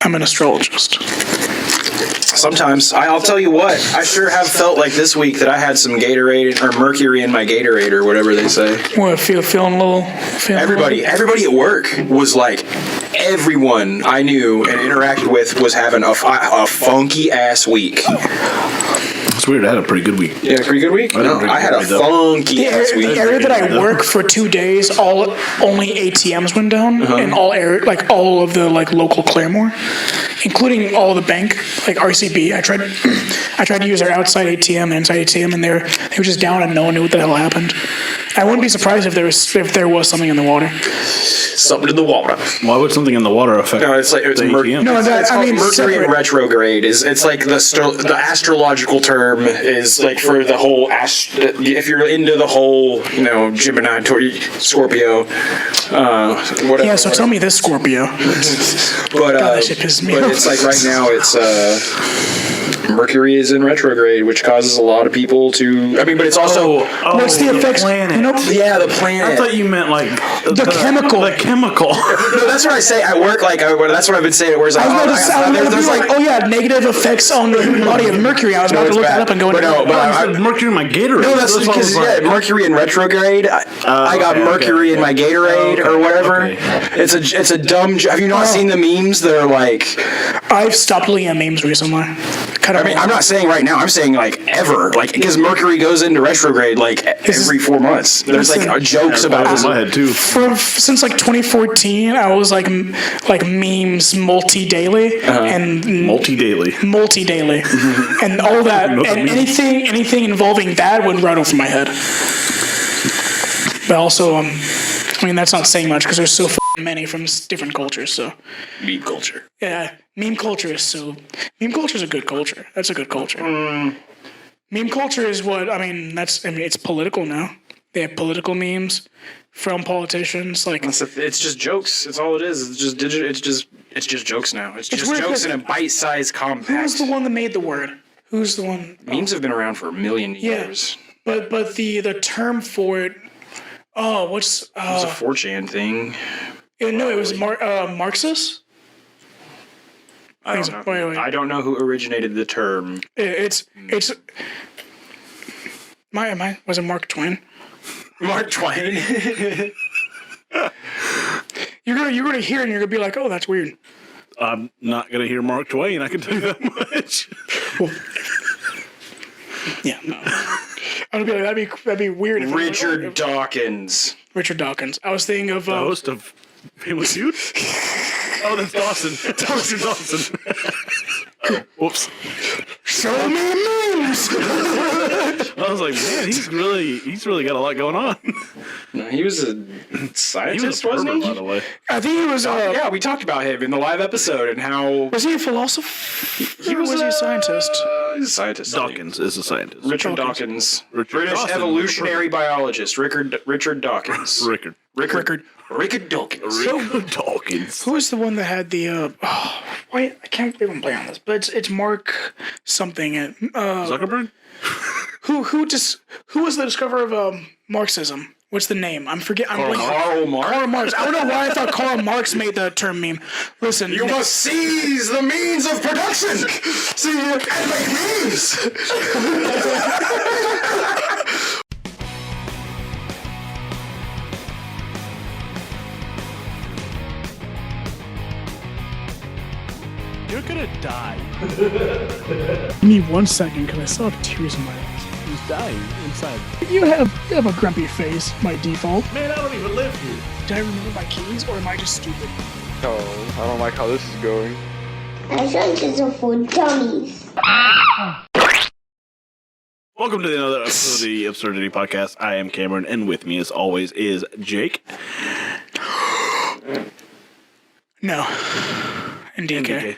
I'm an astrologist. Sometimes. I'll tell you what, I sure have felt like this week that I had some Gatorade or mercury in my Gatorade or whatever they say. What, feeling a little... Everybody at work was like, everyone I knew and interacted with was having a funky ass week. It's weird. I had a pretty good week. Yeah, pretty good week? No, I had a funky ass week. The area that I work for 2 days, only ATMs went down, and all of the local Claremore, including all the bank, like RCB. I tried to use their outside ATM and inside ATM, and they were just down, and no one knew what the hell happened. I wouldn't be surprised if there was something in the water. Something in the water. Why would something in the water affect? No, it's ATM? No, it's called Mercury in retrograde. It's like the astrological term is like for the whole if you're into the whole Gemini, Scorpio, whatever. Yeah, so tell me this, Scorpio. But God, that shit pisses me but off. it's like right now it's Mercury is in retrograde, which causes a lot of people to. I mean, but it's also what's the effects? Planet. Yeah, the planet. I thought you meant like the chemical. The chemical. No, that's what I say at work. That's what I've been saying. Whereas negative effects on the body of Mercury. I was about to look that up and go into Mercury in my Gatorade. No, that's because Mercury in retrograde. I got Mercury in my Gatorade or whatever. Okay. It's a dumb. Have you not seen the memes that are like? I've stopped looking at memes recently. I mean, I'm not saying right now. I'm saying like ever, like because Mercury goes into retrograde like every 4 months. There's like jokes about this. My head too. Since like 2014, I was like memes multi-daily and multi-daily, and all that, and anything involving that went right over my head. But also, I mean, that's not saying much because there's so many from different cultures. So meme culture. Yeah, meme culture is a good culture. That's a good culture. Meme culture is what it's political now. They have political memes from politicians. Like it's just jokes. It's all it is. It's just digital. It's just jokes now. It's just jokes in a bite-sized compact. Who's the one that made the word? Who's the one? Memes have been around for a million years. But the term for it. Oh, what's it was a 4chan thing. No, it was Marxist. I don't know. Wait. I don't know who originated the term. Was it Mark Twain? Mark Twain. You're gonna hear it and you're gonna be like, oh, that's weird. I'm not gonna hear Mark Twain. I can tell you that much. Well, yeah, no. I would be like, that'd be weird. If Richard Dawkins. Richard Dawkins. I was thinking of the host of Family Feud. Oh, that's Dawson. Dawson. Oh, whoops. Show me memes. I was like, man, he's really got a lot going on. No, he was a scientist, wasn't he? By the way, I think he was. Yeah, we talked about him in the live episode and how was he a philosopher? Was he a scientist? He's a scientist. Dawkins is a scientist. Richard Dawkins, British evolutionary biologist. Richard Dawkins. Rickard Dawkins. Who was the one that had the? Wait, I can't believe I'm playing on this, but it's Mark something. Zuckerberg. Who was the discoverer of Marxism? What's the name? I'm forgetting. Karl Marx. Karl Marx. I don't know why I thought Karl Marx made the term meme. Listen, you must seize the means of production. See and make memes. You're gonna die. Give me 1 second, because I still have tears in my eyes. He's dying inside. You have a grumpy face, by default. Man, I don't even live here. Did I remember my keys, or am I just stupid? Oh, I don't like how this is going. I think it's for dummies. Welcome to another episode of the Absurdity Podcast. I am Cameron, and with me, as always, is Jake. No. And DK.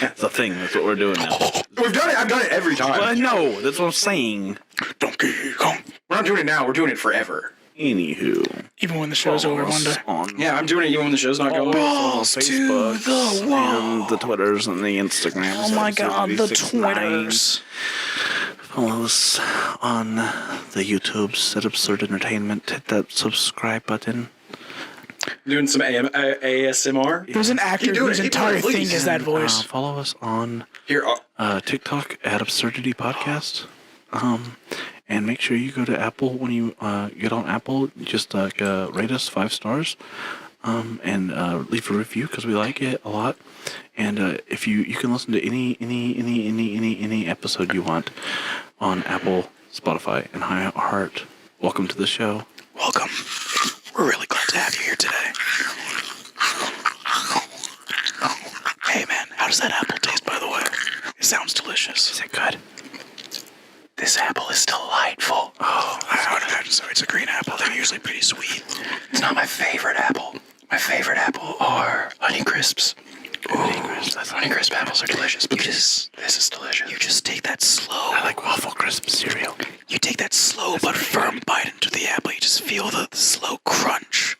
It's a thing. That's what we're doing now. We've done it. I've done it every time. Well, I know. That's what I'm saying. Donkey Kong. We're not doing it now. We're doing it forever. Anywho. Even when the show's over one day. Yeah, I'm doing it even when the show's not going. Balls to the wall. And the Twitters and the Instagrams. Oh my god, the Twitters. Follow us on the YouTubes at Absurd Entertainment. Hit that subscribe button. Doing some ASMR. There's an actor whose entire thing is that voice. Follow us on Here, TikTok at Absurdity Podcast. And make sure you go to Apple when you get on Apple. Just rate us 5 stars. And leave a review because we like it a lot. And if you can listen to any episode you want on Apple, Spotify, and iHeart. Welcome to the show. Welcome. We're really glad to have you here today. Hey man, how does that apple taste, by the way? It sounds delicious. Is it good? This apple is delightful. Oh, I would imagine so. It's a green apple. They're usually pretty sweet. It's not my favorite apple. My favorite apple are Honey Crisps. Honey Crisp apples are delicious. But this is delicious. You just take that slow. I like Waffle Crisp cereal. You take that slow but firm bite into the apple. You just feel the slow crunch.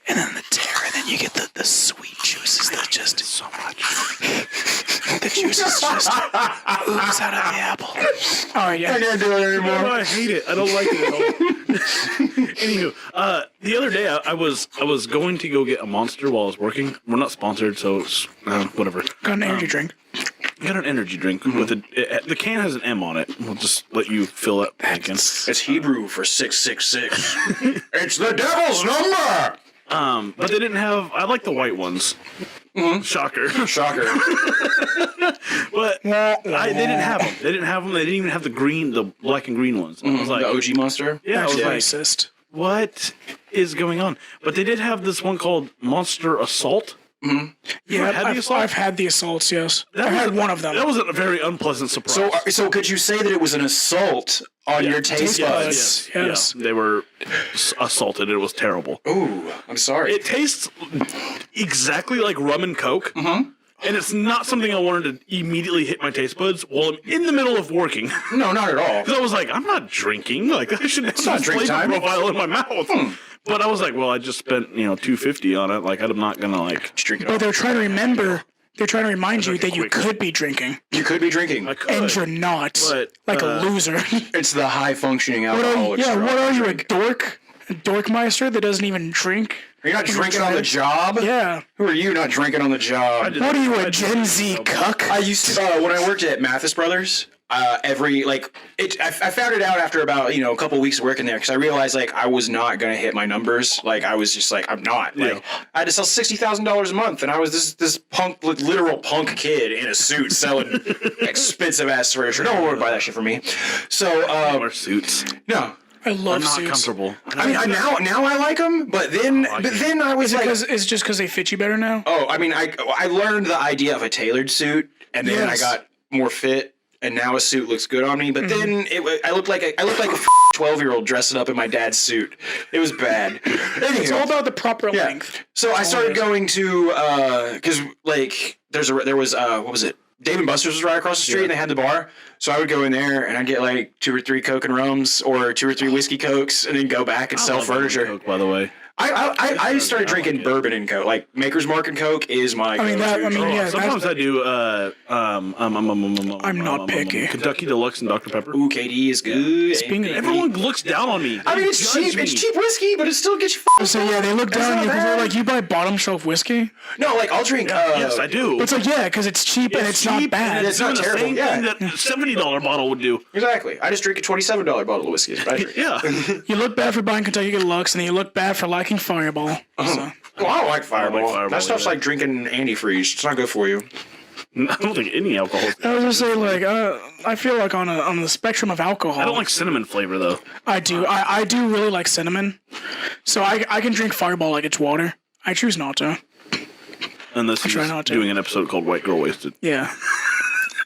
And then the tear. And then you get the sweet juices that just... So much. The juices just ooze out of the apple. Oh, yeah. I can't do it anymore. No, I hate it. I don't like it at all. Anywho, the other day I was going to go get a Monster while I was working. We're not sponsored, so it's, whatever. Got an energy drink. Got an energy drink with the can has an M on it. We'll just let you fill it. It's Hebrew for 666. It's the devil's number. But they didn't have. I like the white ones. Shocker. Shocker. But they didn't have them. They didn't have them. They didn't even have the black and green ones. I was like, The OG Monster. yeah, I was like, Racist. what is going on? But they did have this one called Monster Assault. Yeah, had the assault? I've had the assaults, yes. I was had one of them. That was a very unpleasant surprise. So could you say that it was an assault on your taste buds? Yes. Yeah, they were assaulted. It was terrible. Ooh, I'm sorry. It tastes exactly like rum and Coke. And it's not something I wanted to immediately hit my taste buds while I'm in the middle of working. No, not at all. Because I was like, I'm not drinking. Like, I should have some not drink flavor time. profile in my mouth. But I was like, well, I just spent, $250 on it. Like, I'm not going to, Just drink it But all. they're trying to remind you that you could be drinking. You could be drinking. I could. And you're not. But, like a loser. It's the high functioning What alcoholic. are you, a dork? A dorkmeister that doesn't even drink? Are you not drinking on the job? Yeah. Who are you not drinking on the job? What are you, a Gen Z cuck? I used to when I worked at Mathis Brothers. I found it out after about a couple weeks of working there because I realized I was not gonna hit my numbers. I was just I'm not. I had to sell $60,000 a month, and I was this punk, literal punk kid in a suit selling expensive ass furniture. No one would buy that shit for me. So Or suits. no. I love I'm not suits. comfortable. I mean, now I like them, but then I was Is it just because they fit you better now? oh, I mean, I learned the idea of a tailored suit, and then Yes. I got more fit, and now a suit looks good on me. But then I looked like a 12-year-old dressing up in my dad's suit. It was bad. It's all about the proper length. So I started going to because there was what was it? Dave and Buster's was right across the street, and they had the bar. So I would go in there, and I'd get 2 or 3 Coke and Rums, or 2 or 3 whiskey Cokes, and then go back and sell love rum and furniture. Coke, by the way. I started drinking bourbon and Coke. Maker's Mark and Coke is my go-to. yeah, Sometimes I do. I'm not picky. Kentucky Deluxe and Dr Pepper. Ooh, KD is good. Everyone looks down on me. I mean, it's They cheap. judge It's me. cheap whiskey, but it still gets you. So yeah, they look down on you because they're like, you buy bottom shelf whiskey? No, I'll drink. Yes, I do. It's because it's cheap and it's not cheap bad. and It's not doing the terrible, same yeah. thing that $70 bottle would do. Exactly. I just drink a $27 bottle of whiskey. Right? Yeah. You look bad for buying Kentucky Deluxe, and then you look bad for liking Fireball. So. Well, I don't like Fireball. Fireball That stuff's either. like drinking antifreeze. It's not good for you. I don't think any alcohol. I was just saying, I feel like on the spectrum of alcohol, I don't like cinnamon flavor though. I do. I do really like cinnamon, so I can drink Fireball like it's water. I choose not to. Unless try he's not to. doing an episode called White Girl Wasted. Yeah.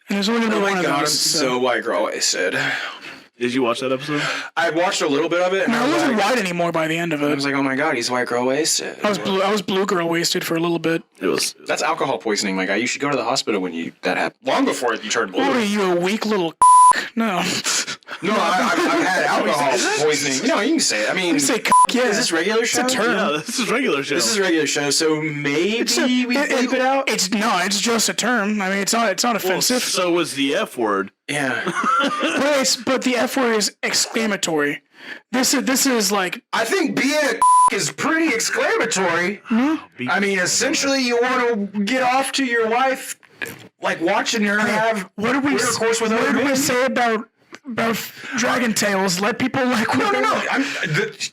And there's only gonna be one of God, I'm those. so white girl. I said. Did you watch that episode? I watched a little bit of it, and I I was wasn't like, white anymore by the end of I it. was like, oh my God, he's white girl wasted. I was blue girl wasted for a little bit. It was. That's alcohol poisoning, my guy. You should go to the hospital when that happened. Long before you turned blue. What are you, a weak little No. No, I've had alcohol poisoning. No, you can say it. I mean, You say yeah. is this regular show? It's a term. Yeah, this is regular show. This is a regular show, so maybe we bleep it out. It's just a term. I mean, it's not offensive. So was the F word. Yeah. But the F word is exclamatory. This is like I think being a is pretty exclamatory. I mean, essentially, you want to get off to your wife, like watching her have what do we intercourse with what other did we men. say about dragon tails? Let people like No.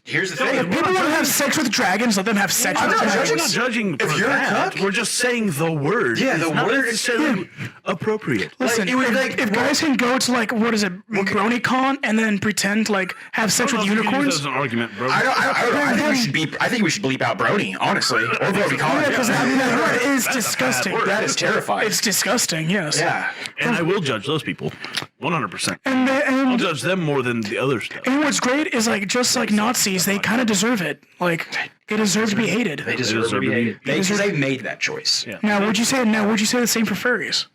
Here's the thing. If people want to have sex with dragons, let them have sex I'm with not dragons. We're not judging for you're a that. cuck- We're just saying the word. Yeah, the It's not word- necessarily appropriate. Listen, it was if guys can go to like what is it, BronyCon, and then pretend to like have sex with unicorns. As an argument, bro. I don't know. I think we should bleep out Brony, honestly, or Brony Con. Because that word is That's a disgusting. bad word. That is terrifying. It's disgusting. Yes. Yeah. And I will judge those people, 100%. And I'll judge them more than the other stuff. and what's great is like just like Nazis, they kind of deserve it. Like they deserve to be hated. They deserve to be hated. Because they made that choice. Yeah. Now, would you say the same for furries?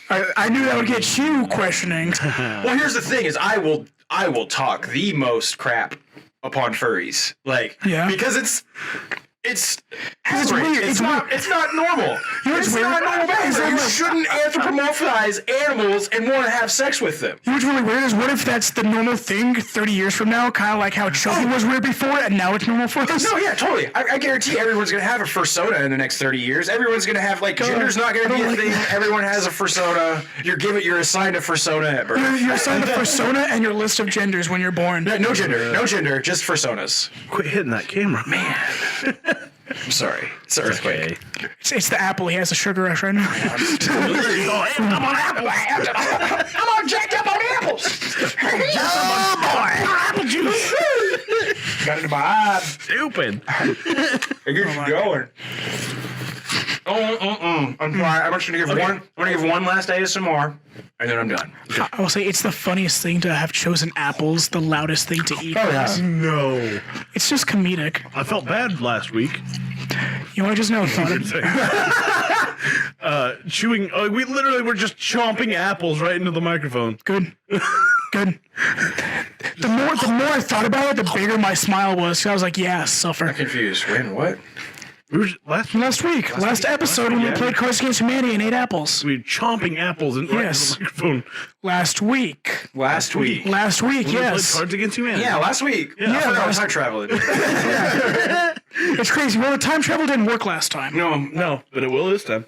I knew that would get you questioning. Well, here's the thing: is I will talk the most crap upon furries, like because it's average. weird. It's not normal. what's It's weird? not normal. Is that You like- shouldn't anthropomorphize animals and want to have sex with them. You know what's really weird is what if that's the normal thing 30 years from now, kind of like how choking was weird before, and now it's normal for us? No, yeah, totally. I guarantee everyone's gonna have a fursona in the next 30 years. Everyone's gonna have gender's not gonna be a thing. Everyone has a fursona. You're assigned a fursona at birth. You're assigned a persona and your list of genders when you're born. No gender, just fursonas. Quit hitting that camera, man. I'm sorry. It's an earthquake. It's the apple. He has a sugar rush right now. I'm on Apple. I'm all jacked up on apples. Apple juice. Got it in my eye. Stupid. It gets you going. I'm sorry. I'm just gonna give one. I'm gonna give one last ASMR, and then I'm done. I will say it's the funniest thing to have chosen apples the loudest thing to eat. No. It's just comedic. I felt bad last week. You want to just know about it? Chewing. We literally were just chomping apples right into the microphone. Good. Good. The more I thought about it, the bigger my smile was. 'Cause I was like, yeah, suffer. Confused. When? What? We were last Last episode when we played Cards Against Humanity and ate apples. we were chomping apples right Yes. into the microphone. Last week. Last week. Last week, We played yes. Cards Against Humanity. Yeah, last week. Yeah, I forgot I was last- time traveling. It's crazy. Well, the time travel didn't work last time. No, but it will this time.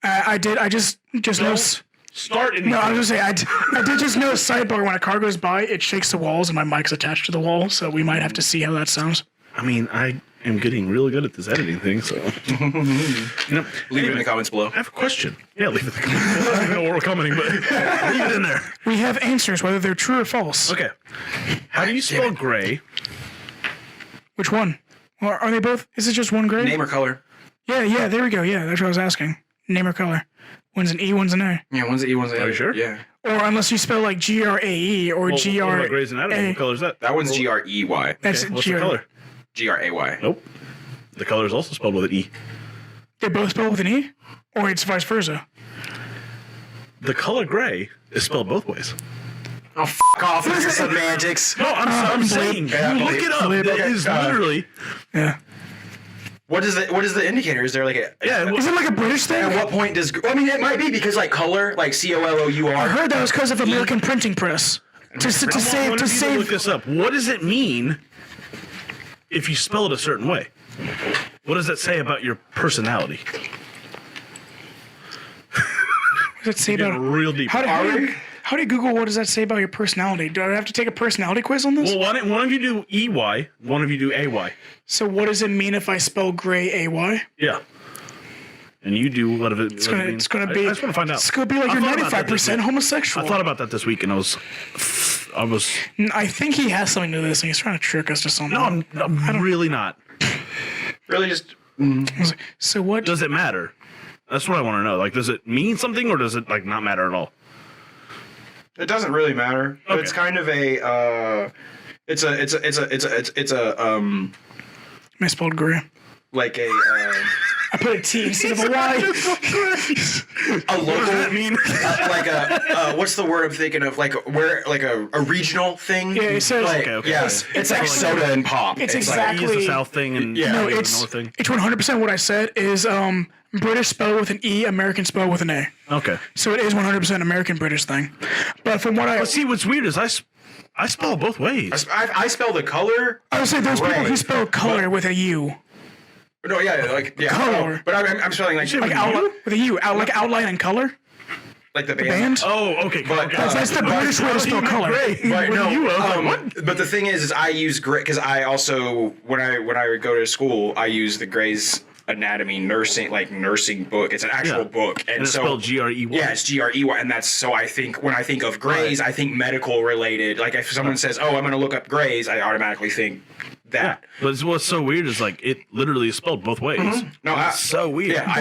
I did. I just noticed. Start anything. No, I was gonna say I did just know sidebar when a car goes by, it shakes the walls and my mic's attached to the wall, so we might have to see how that sounds. I mean, I am getting really good at this editing thing, so. Leave it in the comments below. I have a question. Yeah, leave it in the comments. I don't even know where we're commenting, but leave it in there. We have answers whether they're true or false. Okay. How do you spell gray? Which one? Or are they both? Is it just one grade? Name or color? Yeah, there we go. Yeah, that's what I was asking. Name or color. One's an E, one's an A. Yeah, one's an E, one's an A. Are you sure? Yeah. Or unless you spell like GRAE or Well, what GR. E about Grey's Anatomy? What color is that? That one's GREY. That's Okay, what's GR. the color? GRAY. Nope. The color is also spelled with an E. They both spell with an E? Or it's vice versa? The color gray is spelled both ways. Oh, f off with your semantics. No, I'm saying. Yeah, Look it up. blip. That is literally. Yeah. What is the indicator? Is there like a... Yeah. Is it like a British thing? At what point does... I mean, it might be because like color, like I COLOUR. heard that was because of American printing press. To Look save. this up. What does it mean if you spell it a certain way? What does that say about your personality? What does it say Getting about? real deep. How do you Google what does that say about your personality? Do I have to take a personality quiz on this? Well, one of you do EY, one of you do AY. So what does it mean if I spell gray AY? Yeah. And you do what it It's gonna be. I just want to find out. It's gonna be like I you're thought about that this 95% week. homosexual. I thought about that this week, and I was. I think he has something to this, and he's trying to trick us to something. No, I'm really not. Really just... So what? Does it matter? That's what I want to know. Like, does it mean something, or does it like not matter at all? It doesn't really matter. But it's kind of a... It's a I spelled gray. like a I put a T instead of a Y. a local. What does that mean? Like a what's the word I'm thinking of? Like a regional thing. Yeah, it says. Like, Okay. yeah, It's it's like soda and pop. It's like- exactly- E is the south thing, and Yeah. No, A is it's the north thing. it's 100% what I said is British spelled with an E, American spelled with an A. Okay. So it is 100% American British thing. But from what I But see, what's weird is I spell it both ways. I spell the color. I would say there's people gray, who spell color with a U. No, yeah. Color. Oh, but I'm spelling like With a U, like outline and color. like the Band? Oh, okay. But, okay. That's the British way to spell color. But no, you, I was like, but the thing is I use gray because I also when I go to school I use the Gray's Anatomy nursing book. It's an actual book, and it's spelled Grey. Yeah, it's Grey, and that's so I think when I think of Grays, I think medical related. Like if someone says, "Oh, I'm going to look up Grays," I automatically think that. But what's so weird is like it literally is spelled both ways. No, It's so weird. Yeah,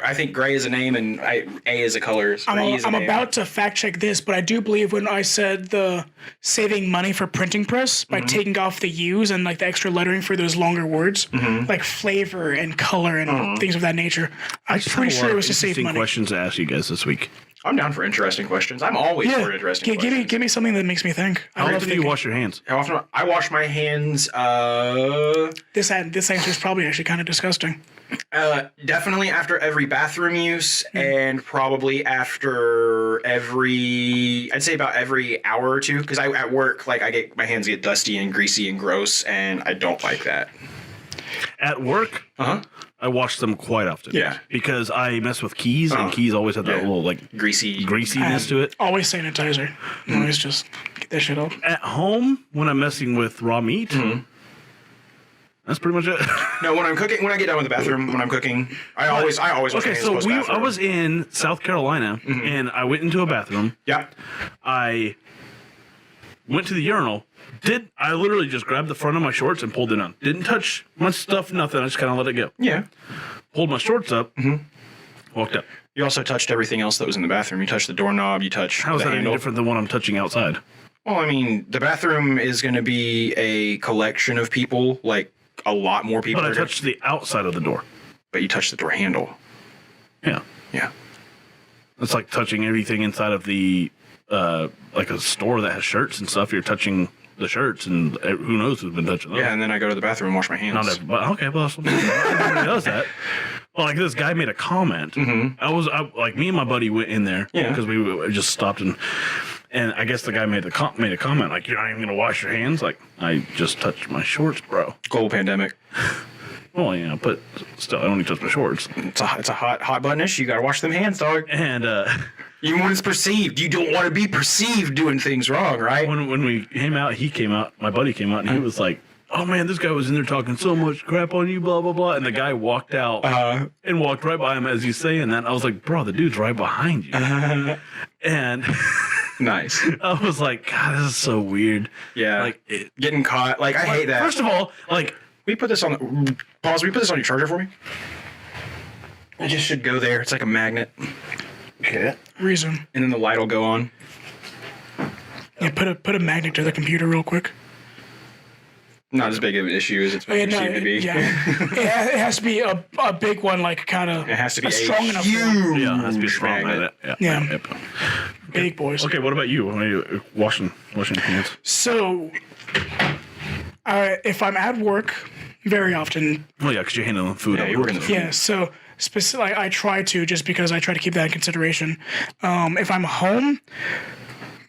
I think Gray is a name and A is a color. So I'm about to fact check this, but I do believe when I said the saving money for printing press by taking off the U's and like the extra lettering for those longer words, like flavor and color and things of that nature, I'm pretty sure it was to save interesting money. questions to ask you guys this week. I'm down for interesting questions. I'm always for interesting questions. Give me something that makes me think. I How love often do you thinking. wash your hands? How often I wash my hands? This answer is probably actually kind of disgusting. Definitely after every bathroom use, and probably after I'd say about every hour or two, because at work, like my hands get dusty and greasy and gross, and I don't like that. At work, I wash them quite often. Yeah. Because I mess with keys, and keys always have that little like Greasy. greasiness to it. Always sanitizer. Always just get that shit out. At home, when I'm messing with raw meat, that's pretty much it. No, when I'm cooking, when I get done with the bathroom, when I'm cooking, I always wash my Okay, hands so post-bathroom. I was in South Carolina, and I went into a bathroom. Yeah. I went to the urinal. I literally just grabbed the front of my shorts and pulled it on. Didn't touch my stuff, nothing. I just kind of let it go. Yeah. Pulled my shorts up, walked up. You also touched everything else that was in the bathroom. You touched the doorknob. You touched How is the that any handle. different than what I'm touching outside? Well, I mean, the bathroom is going to be a collection of people, like a lot more people. But I are gonna- touched the outside of the door. But you touched the door handle. Yeah. Yeah. It's like touching everything inside of the, like a store that has shirts and stuff. You're touching the shirts, and who knows who's been touching those. Yeah, and then I go to the bathroom and wash my hands. Not everybody. Okay, well, everybody does that. Well, like this guy made a comment. Like me and my buddy went in there because we just stopped and I guess the guy made a comment like, "You're not even gonna wash your hands." Like, I just touched my shorts, bro. Global pandemic. Well, yeah, but still, I only touched my shorts. It's a hot button issue. You got to wash them hands, dog. And Even when it's perceived, you don't want to be perceived doing things wrong, right? when we came out, my buddy came out, and he was like, "Oh man, this guy was in there talking so much crap on you, blah blah blah." And the guy walked out and walked right by him as he's saying that. I was like, "Bro, the dude's right behind you." And Nice. I was like, "God, this is so weird." Yeah. Like Getting caught. Like, I hate that. First of all, like, we put this on. Pause. Will you put this on your charger for me? It just should go there. It's like a magnet. okay. Reason. And then the light will go on. Yeah, put a magnet to the computer real quick. Not as big of an issue as it's Oh, yeah, perceived to be. it has to be a big one, like kind of. It has to be a strong enough one. huge Yeah, it has to be strong at magnet. it. Yeah. Yep. Big boys. Okay, what about you? When are you washing your hands? So, if I'm at work, very often, Well, yeah, because you're handling food. Yeah, at you work. work in the yeah. So, I try to just because I try to keep that in consideration. If I'm home,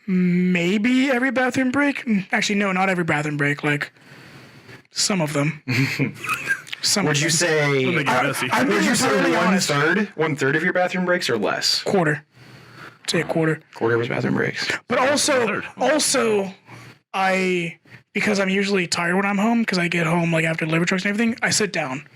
maybe every bathroom break. Actually, no, not every bathroom break. Like some of them. Some. Would of you them. say? Make it messy. I'm Would being you say totally honest. 1/3 of your bathroom breaks or less? Quarter. Say a quarter. Quarter of his bathroom breaks. But also, because I'm usually tired when I'm home because I get home like after delivery trucks and everything, I sit down.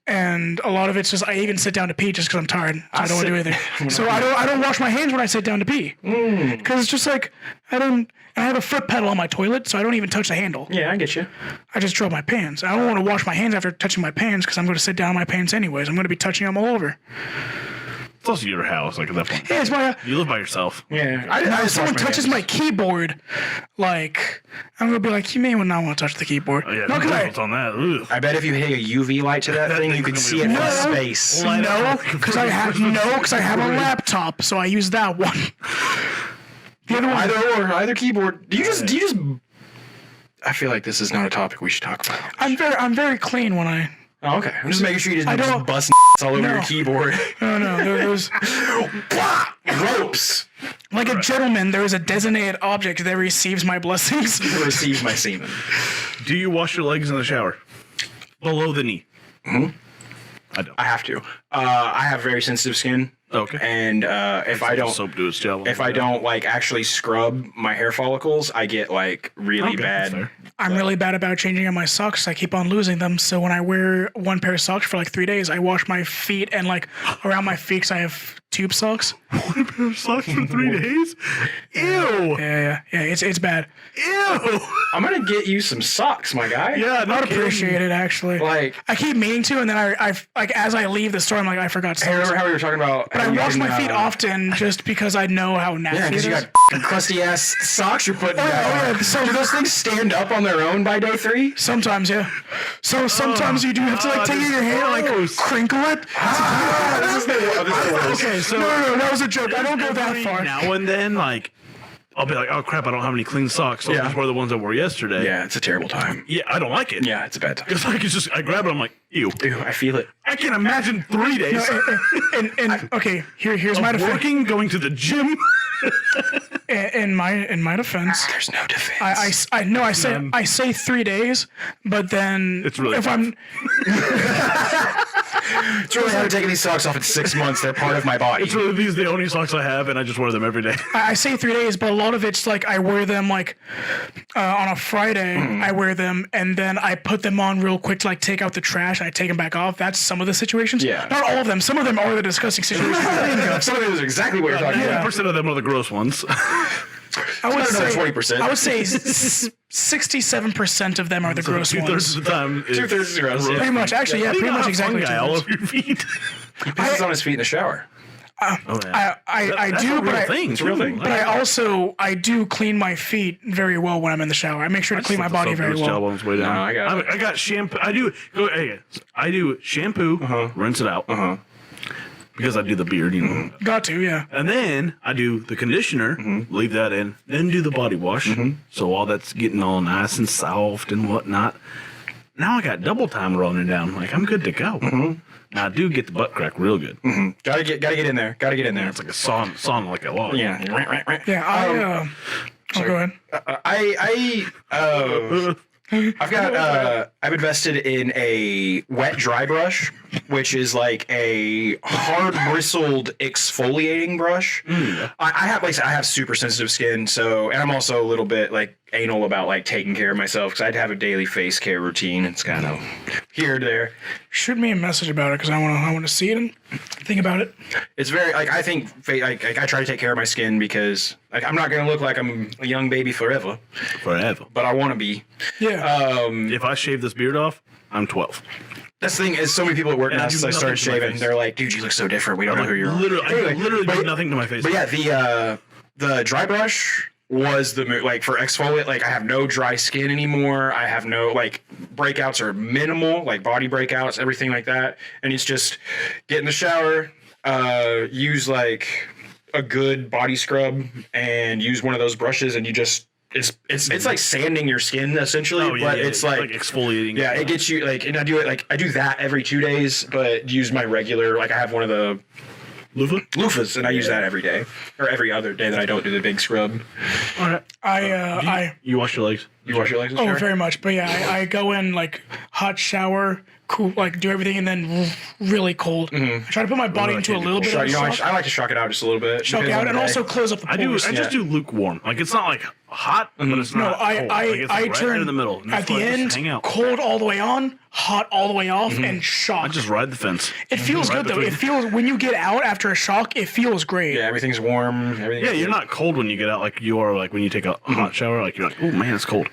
And a lot of it's just I even sit down to pee just because I'm tired. So I don't want to do anything. So I don't wash my hands when I sit down to pee because it's just like I have a foot pedal on my toilet, so I don't even touch the handle. Yeah, I get you. I just drop my pants. I don't want to wash my hands after touching my pants because I'm going to sit down on my pants anyways. I'm going to be touching them all over. It's also your house, like at that point. Hey, it's my. You live by yourself. Yeah. Now, if just someone wash my touches hands. my keyboard, like I'm gonna be like, you may not want to touch the keyboard. Oh, yeah, No, because it's on that. Ugh. I bet if you hit a UV light to that thing, you could see it No. from space. because I have a laptop, so I use that one. The other one, Either keyboard. Do you just? I feel like this is not a topic we should talk about. I'm very clean when I. Oh, okay. I'm just making sure you I just don't- bust all over No. your keyboard. No, there was. Ropes. Like a gentleman, there is a designated object that receives my blessings. Receive my semen. Do you wash your legs in the shower? Below the knee. Mm-hmm. I don't. I have to. I have very sensitive skin. Okay. And if I don't, soap do its job. if I don't like actually scrub my hair follicles, I get like really Okay, that's bad. fair. I'm really bad about changing out my socks. I keep on losing them. So when I wear one pair of socks for like 3 days, I wash my feet and like around my feet 'cause I have tube socks. One pair of socks for 3 days? Ew. Yeah. It's bad. Ew. I'm gonna get you some socks, my guy. Yeah, I'd appreciate it actually. Like, I keep meaning to, and then I like as I leave the store, I'm like I forgot hey, socks. remember how we were talking about? But I wash my feet often just because I know how Yeah, nasty because it you is. got f***ing crusty ass socks you're putting down. yeah, so- do those things stand up on their own by day 3? Sometimes, yeah. So sometimes you do have to like take your hair, like gross. crinkle it. This is the worst. Okay, so No, that was a joke. I don't go that every far. now and then, like, I'll be like, oh crap, I don't have any clean socks. So I'll Yeah. just wear the ones I wore yesterday. Yeah, it's a terrible time. Yeah, I don't like it. Yeah, it's a bad time. It's like, it's just, I grab it, I'm like, ew. Ew, I feel it. I can't imagine 3 days And okay, here's my of defense. working, going to the gym. In my defense, There's no defense. I say 3 days, but then It's really if tough. I'm It's really hard taking these socks off in 6 months. They're part of my body. It's really, these are the only socks I have, and I just wear them every day. I say 3 days, but a lot of it's like I wear them like on a Friday. I wear them and then I put them on real quick to like take out the trash. And I take them back off. That's some of the situations. Yeah. Not all of them. Some of them are the disgusting situations. Some of those are exactly what you're talking about. 90% of them are the gross ones. I would Another say 20%. I would say 67% of them are the gross Two-thirds ones. of the time, it's 2/3 is gross, yeah. Pretty much, actually, yeah, You pretty don't much have exactly. fungi all two-thirds. over your feet. He pisses on his feet in the shower. Oh, yeah. I That's do, a real but thing. It's a real thing. But I do clean my feet very well when I'm in the shower. I make sure to clean my body very well. On its way down. No, I got it. I got shampoo. I do shampoo, rinse it out. Because I do the beard, you know. Got to, yeah. And then I do the conditioner, leave that in, then do the body wash. So all that's getting all nice and soft and whatnot. Now I got double time rolling down. Like, I'm good to go. Now I do get the butt crack real good. Gotta get in there. Gotta get in there. It's like a sauna like a log. Yeah. Yeah, go ahead. I've got I've invested in a wet dry brush, which is like a hard bristled exfoliating brush. I have, like I said, I have super sensitive skin, so, and I'm also a little bit like anal about like taking care of myself because I'd have a daily face care routine. It's kind of here and there. Shoot me a message about it because I want to see it and think about it. It's very like I think like I try to take care of my skin because like I'm not gonna look like I'm a young baby forever, but I want to be. Yeah. If I shave this beard off, I'm 12. That's the thing is, so many people at work And I now do since I started nothing to my shaving, face. they're like, "Dude, you look so different. We don't know who you are." Literally, Anyway, I literally but- do nothing to my face. But yeah, the dry brush was the like for exfoliate. Like I have no dry skin anymore. I have no like breakouts are minimal, like body breakouts, everything like that. And it's just get in the shower, use like a good body scrub, and use one of those brushes, and you just. It's like sanding your skin essentially, Oh, yeah, but yeah, it's like exfoliating. yeah, it gets you like, and I do that every 2 days, but use my regular, like I have one of the loofahs, and I use that every day or every other day that I don't do the big scrub. All right. You wash your legs. You wash your legs in the Oh, shower? very much. But yeah, I go in like hot shower, cool, like do everything, and then really cold. I try to put my body into a little bit of a shock, I like to shock it out just a little bit. shock depends out, on and the also day. close up the I pores. just do lukewarm. Like, it's not like hot, but it's not cold. Like, it's I like turn right in the middle. And at that's the why I just end, hang out. cold all the way on, hot all the way off, and I shock. just ride the fence. It feels Right good though. between- It feels when you get out after a shock, it feels great. Yeah, everything's warm. Everything's Yeah, you're not cold when you get out like you are like when you take a hot shower. Like, you're like, oh man, it's cold.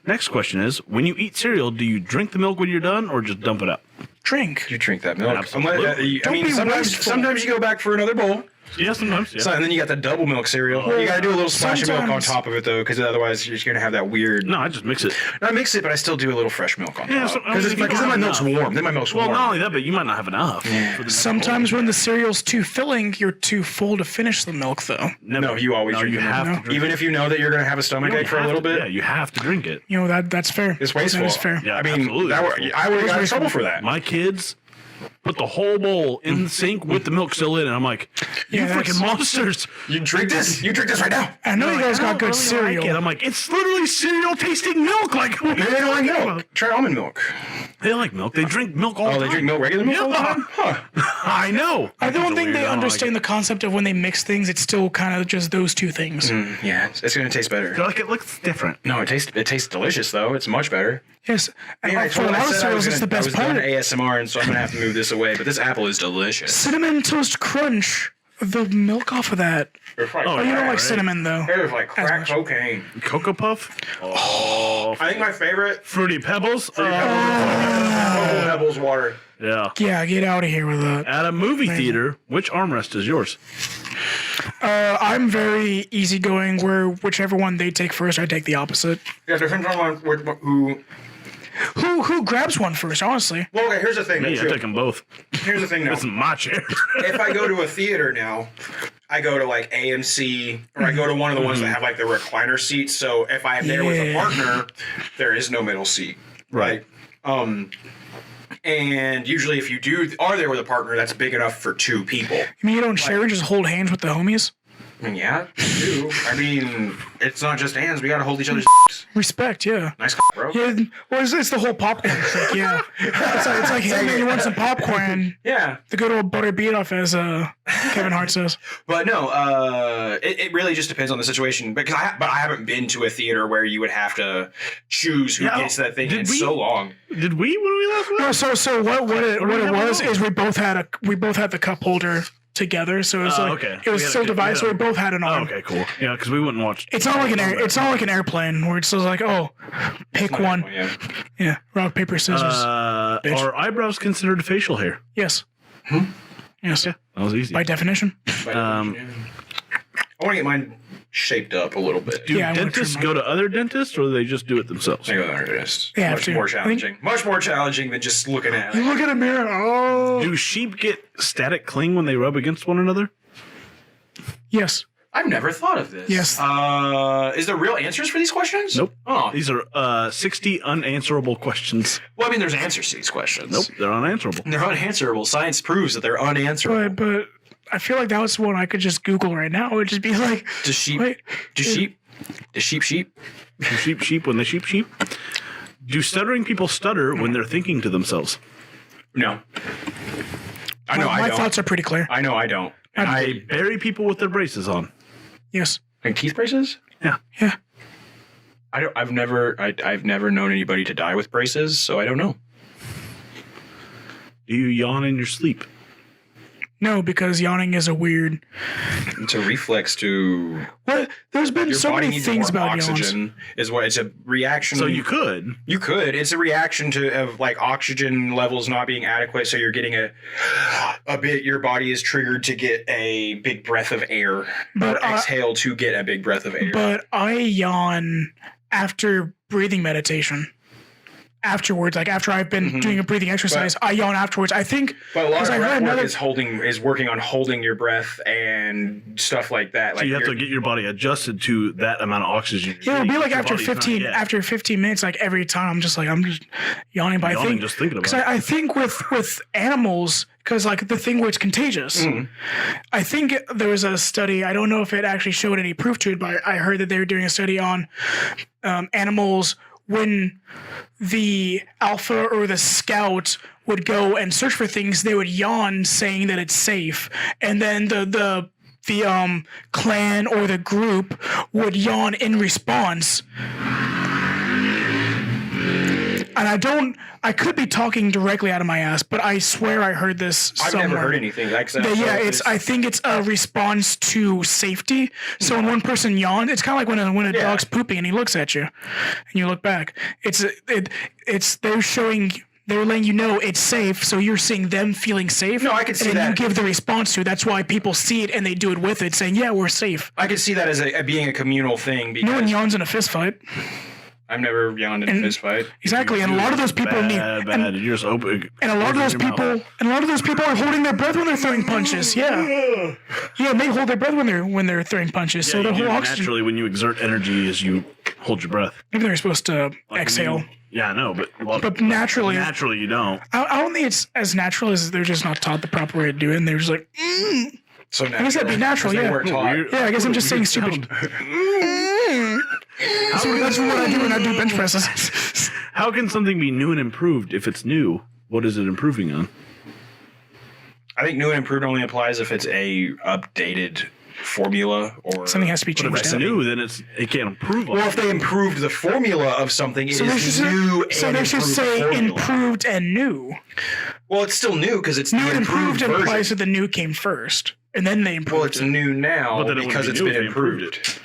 Next question is, when you eat cereal, do you drink the milk when you're done or just dump it out? Drink. You drink that milk. Absolutely. I mean, be sometimes wasteful. you go back for another bowl. Yeah, sometimes. Yeah. So, and then you got the double milk cereal. You got to do a little splash of milk on sometimes- top of it though, because otherwise you're just gonna have that weird. No, I just mix it. I mix it, but I still do a little fresh milk on Yeah, top. so- I mean, if you Because don't then my have milk's enough. warm. Then my milk's Well, warm. not only that, but you might not have enough. For the next Sometimes when the cereal's too filling, you're too full to finish the milk though. Never. No, you always drink you it. have No. to drink Even it. if you know that you're gonna have a You stomach don't ache for a have little to- bit. Yeah, you have to drink it. You know that's fair. It's wasteful. That is fair. Yeah, I mean, absolutely. I would have got in trouble for that. My kids, put the whole bowl in the sink with the milk still in it. I'm like, you Yeah, freaking monsters. You drink this. You drink this right now. I know you guys got good cereal. I'm like, it's literally cereal tasting milk. Like, Maybe they don't like milk. Try almond milk. They like milk. They drink milk all the time. Oh, they drink milk, regular milk all the Yeah. time? Huh. I know. I don't think they Weird. understand the concept of when they mix things. It's still kind of just those two things. Yeah, it's going to taste better. Like it looks different. No, it tastes delicious, though. It's much better. Yes, and Yeah, like, for a lot of cereals, it's the I was best doing part. ASMR, and so I'm going to have to move this away, but this apple is delicious. Cinnamon Toast Crunch. The milk off of that. It's like, Oh, you don't like cinnamon though. It's like As crack much. cocaine. Cocoa Puff. Oh, I think my favorite... Fruity Pebbles. Cocoa Pebbles water. Yeah. Yeah, get out of here with that. At a movie theater, which armrest is yours? I'm very easygoing. Where whichever one they take first, I take the opposite. Yeah, depends on who... Who grabs one first? Honestly, Well, okay, here's the thing. Me, I too. take them both. Here's the thing now. That's my chair. If I go to a theater now, I go to like AMC or I go to one of the ones that have like the recliner seats. So if I'm there with a Yeah. partner, there is no middle seat. Right. And usually if you are there with a partner, that's big enough for two people. you mean you don't share and just hold hands with the homies? I mean, yeah, you do. I mean, it's not just hands. We gotta hold each other's Respect, yeah. nice, bro. Yeah, well, it's the whole popcorn. It's like, yeah, it's like, hey man, you want some popcorn? Yeah. The good old butter beat off, as Kevin Hart says. But no, it really just depends on the situation. Because I haven't been to a theater where you would have to choose who Yeah, gets that thing. did It's we- so long. Did we when we last went? No, so what it was know. is we both had the cup holder together, so it was like okay. it was We had still a- divided, so we yeah. both had an Oh, arm. okay, cool. Yeah, because we wouldn't watch. It's not like an airplane where it's just like, oh, pick one. Yeah. Yeah, rock paper scissors. Bitch. Are eyebrows considered facial hair? Yes. Yes. That was easy. By definition. I want to get mine shaped up a little bit. Do Yeah, I wanna dentists trim go to other dentists, or do they just do it themselves? I go to the dentist. They have Much to. more I think- challenging. Much more challenging than just looking at You it. look at a mirror. Oh. Do sheep get static cling when they rub against one another? Yes. I've never thought of this. Yes. Is there real answers for these questions? Nope. Oh. These are 60 unanswerable questions. Well, I mean, there's answers to these questions. Nope, they're unanswerable. They're unanswerable. Science proves that they're unanswerable. But I feel like that was one I could just Google right now. It would just be like, Does sheep? wait, Do sheep? Do sheep when they sheep? Do stuttering people stutter when they're thinking to themselves? No. I know my I don't. thoughts are pretty clear. I know I don't. And They bury people with their braces on. Yes. like teeth braces? Yeah. Yeah. I've never known anybody to die with braces, so I don't know. Do you yawn in your sleep? No, because yawning is a weird. It's a reflex to What? There's been your so body many needs things more about yawns. oxygen. Is what it's a reaction. So you could. You could. It's a reaction of like oxygen levels not being adequate, so you're getting a bit. Your body is triggered to get a big breath of air, But, or exhale to get a big breath of air. But I yawn after breathing meditation. Afterwards, like after I've been doing a breathing exercise, I yawn afterwards. I think But a lot because of I heard breath work another. is working on holding your breath and stuff like that. So you have to get your body adjusted to that amount of oxygen. Yeah, it'll be like Your after body's not 15 yet. after 15 minutes, like every time I'm just yawning. But I Yawning think just thinking about 'cause it. I think with animals, because like the thing where it's contagious. I think there was a study. I don't know if it actually showed any proof to it, but I heard that they were doing a study on animals when the alpha or the scout would go and search for things, they would yawn, saying that it's safe, and then the clan or the group would yawn in response. And I could be talking directly out of my ass, but I swear I heard this I've somewhere. never heard anything like that. Yeah, I think it's a response to safety. So when one person yawns, it's kind of like when a dog's pooping and he looks at you, and you look back. They're letting you know it's safe, so you're seeing them feeling safe. No, I can see and then that. you give the response to it. That's why people see it and they do it with it, saying, "Yeah, we're safe." I can see that as being a communal thing because No one yawns in a fist fight. I've never yawned in a fist fight. Exactly, and a lot of those people need. Bad. You're just open. And a lot of those people are holding their breath when they're throwing punches. Yeah, and they hold their breath when they're throwing punches. So the whole oxygen. Naturally, when you exert energy, is you hold your breath. Maybe they're supposed to Like exhale. Yeah, I know, But naturally you don't. I don't think it's as natural as they're just not taught the proper way to do it, and they're just like, So I guess that'd be natural, They yeah. weren't taught. Yeah, I guess I'm just saying stupid. That's what I do when I do bench presses. How can something be new and improved if it's new? What is it improving on? I think new and improved only applies if it's a updated formula or Something has to be But if changed. it's new, then it can't improve on Well, it. if they improved the formula of something, it So they is should new say, and they should improved say formula. improved and new. Well, it's still new because it's New the and improved improved implies version. that the new came first, and then they improved Well, it's it. new now But then it because wouldn't it's be new been if they improved improved.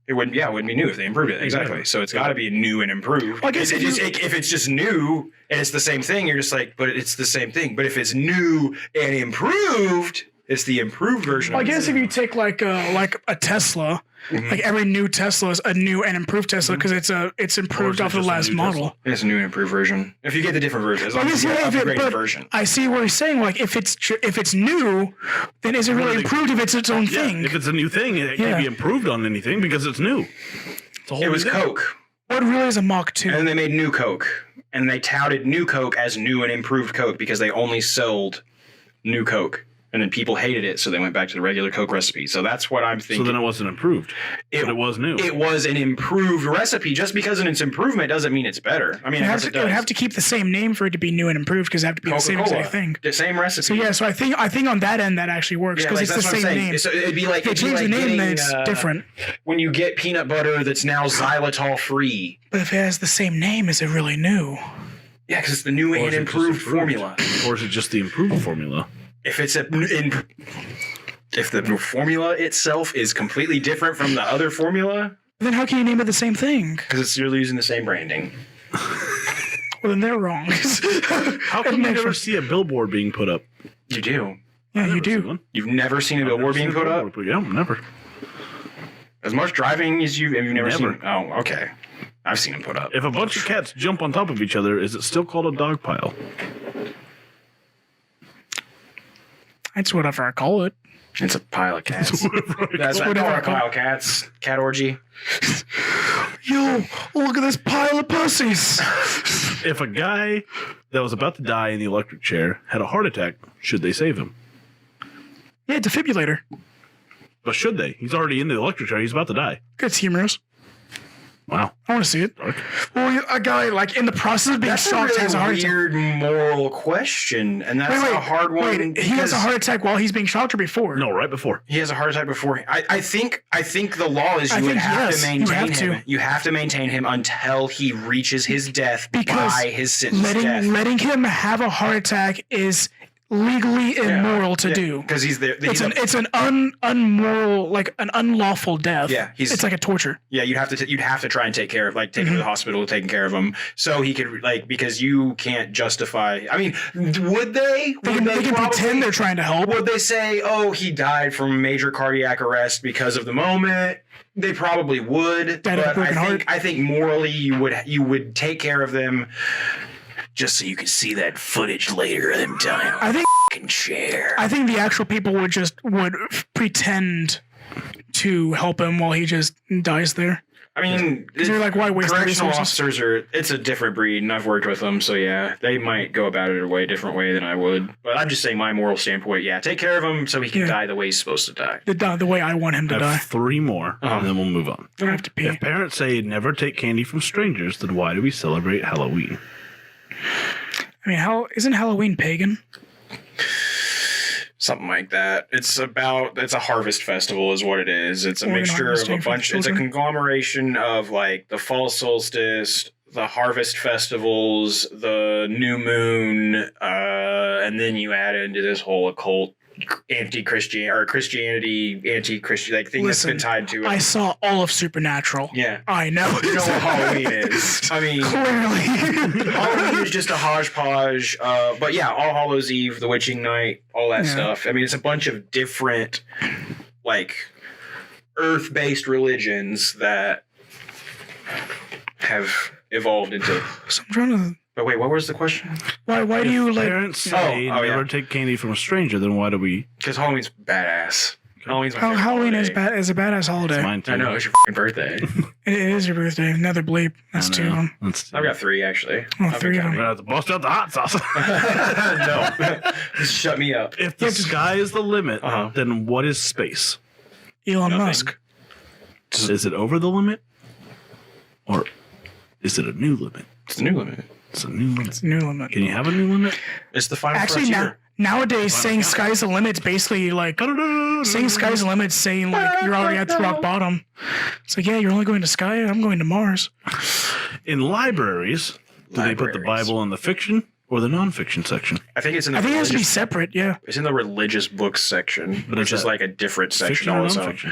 It wouldn't. Yeah, it wouldn't be new if they improved it. Exactly. So it's got to be new and improved. Well, I guess if it's just new and it's the same thing, you're just like, but it's the same thing. But if it's new and improved, it's the improved version. I of guess it. if you take like a Tesla, like every new Tesla is a new and improved Tesla because it's improved Or off is it the just a last new model. Tesla? It's a new and improved version. If you get the different version, as I long guess as you get yeah, an if it, upgraded but version. I see what he's saying. Like if it's new, then is it really improved if it's its own Yeah, thing? if it's a new thing, it Yeah. can't be improved on anything because it's new. It's a whole It new was thing. Coke. What really is a Mach 2? And then they made New Coke. And they touted New Coke as new and improved Coke because they only sold New Coke. And then people hated it, so they went back to the regular Coke recipe. So that's what I'm thinking. So then it wasn't improved, but it was new. It was an improved recipe. Just because it's improvement doesn't mean it's better. I mean, It as it would does. have to keep the same name for it to be new and improved because it have to be the same Coca-Cola, exact thing. the same recipe. So yeah, so I think on that end that actually works Yeah, because like, it's the that's what I'm same saying. name. So it'd be like If they change the name, then it's getting, different. When you get peanut butter that's now xylitol free. But if it has the same name, is it really new? Yeah, because it's the new Or and is it just improved formula. Or is it just the improved formula? If it's if the formula itself is completely different from the other formula, Then how can you name it the same thing? because you're using the same branding. Well, then they're wrong. How can you never see a billboard being put up? You do. Yeah, you Never seen do. one. You've never seen a Never billboard being seen a put up? billboard. Yeah, never. As much driving as you've never Never. seen. Oh, okay. I've seen them put up. If a bunch of cats jump on top of each other, is it still called a dog pile? That's whatever I call it. It's a pile of cats. That's Whatever a I call pile of cats. Cat orgy. Yo, look at this pile of pussies. If a guy that was about to die in the electric chair had a heart attack, should they save him? Yeah, defibrillator. But should they? He's already in the electric chair. He's about to die. It's humorous. Wow. I want to see it. Dark. Well, a guy like in the process of being That's a shocked has a heart really attack. weird moral question, and that's a hard one. Wait, he has a heart attack while he's being shocked or before? No, right before. He has a heart attack before. I think the law is I you would think have yes, to you maintain have to. him. You have to maintain him until he reaches his death Because by his sentence death. letting him have a heart attack is legally immoral to do. because he's there. It's an unmoral, like an unlawful death. Yeah, it's like a torture. Yeah, you'd have to try and take care of, like, take him to the hospital, taking care of him, so he could, like, because you can't justify. I mean, would they? They can pretend they're trying to help. Would they say, "Oh, he died from major cardiac arrest because of the moment"? They probably would, Died of a but broken heart. I think morally you would take care of them, just so you could see that footage later of them dying on I think a fucking chair. I think the actual people would pretend to help him while he just dies there. I mean, you're like, why waste the correctional resources? officers it's a different breed, and I've worked with them, so yeah, they might go about it a way different way than I would. But I'm just saying, my moral standpoint, yeah, take care of him so he can Yeah. die the way he's supposed to die. The way I want him to I die. have 3 more, and then we'll move on. I don't have to pee. If parents say never take candy from strangers, then why do we celebrate Halloween? I mean, how isn't Halloween pagan? Something like that. It's a harvest festival is what it is. It's a Or an mixture of harvesting a for bunch, it's a children. conglomeration of, like, the fall solstice, the harvest festivals, the new moon, and then you add into this whole occult anti-Christian or Christianity anti-Christian, like, thing Listen, that's been tied to it. I saw all of Supernatural. Yeah. I know. You know what Halloween is. I mean, Clearly. Halloween is just a hodgepodge. But yeah, All Hallows Eve, the Witching Night, all that Yeah. stuff. I mean, it's a bunch of different, like, earth-based religions that have evolved into. So I'm trying to. But wait, what was the question? Why do you like? Parents say Oh, never yeah. take candy from a stranger, then why do we? Because Halloween's badass. Halloween's my favorite Halloween is holiday. is a badass holiday. It's mine too. I know, it's your f***ing birthday. It is your birthday. Another bleep. That's I two know. of them. That's I've got 3, actually. Oh, I've been 3 of them. We're gonna have to bust out the hot sauce. No. Just shut me up. If the sky is the limit, Uh-huh. then what is space? Elon Nothing. Musk. Is it over the limit? Or is it a new limit? It's the new limit. It's a new limit. It's a new limit. Can you have a new limit? It's the final Actually, frontier. nowadays, saying sky's the limit is basically like saying sky's the limit, saying like you're already at the rock bottom. It's like, yeah, you're only going to sky. I'm going to Mars. In libraries, do they put the Libraries. Bible in the fiction or the nonfiction section? I think it's in the I think it has to be religious, separate. Yeah. it's in the religious books section, which is is that like a different section Fiction or also. nonfiction?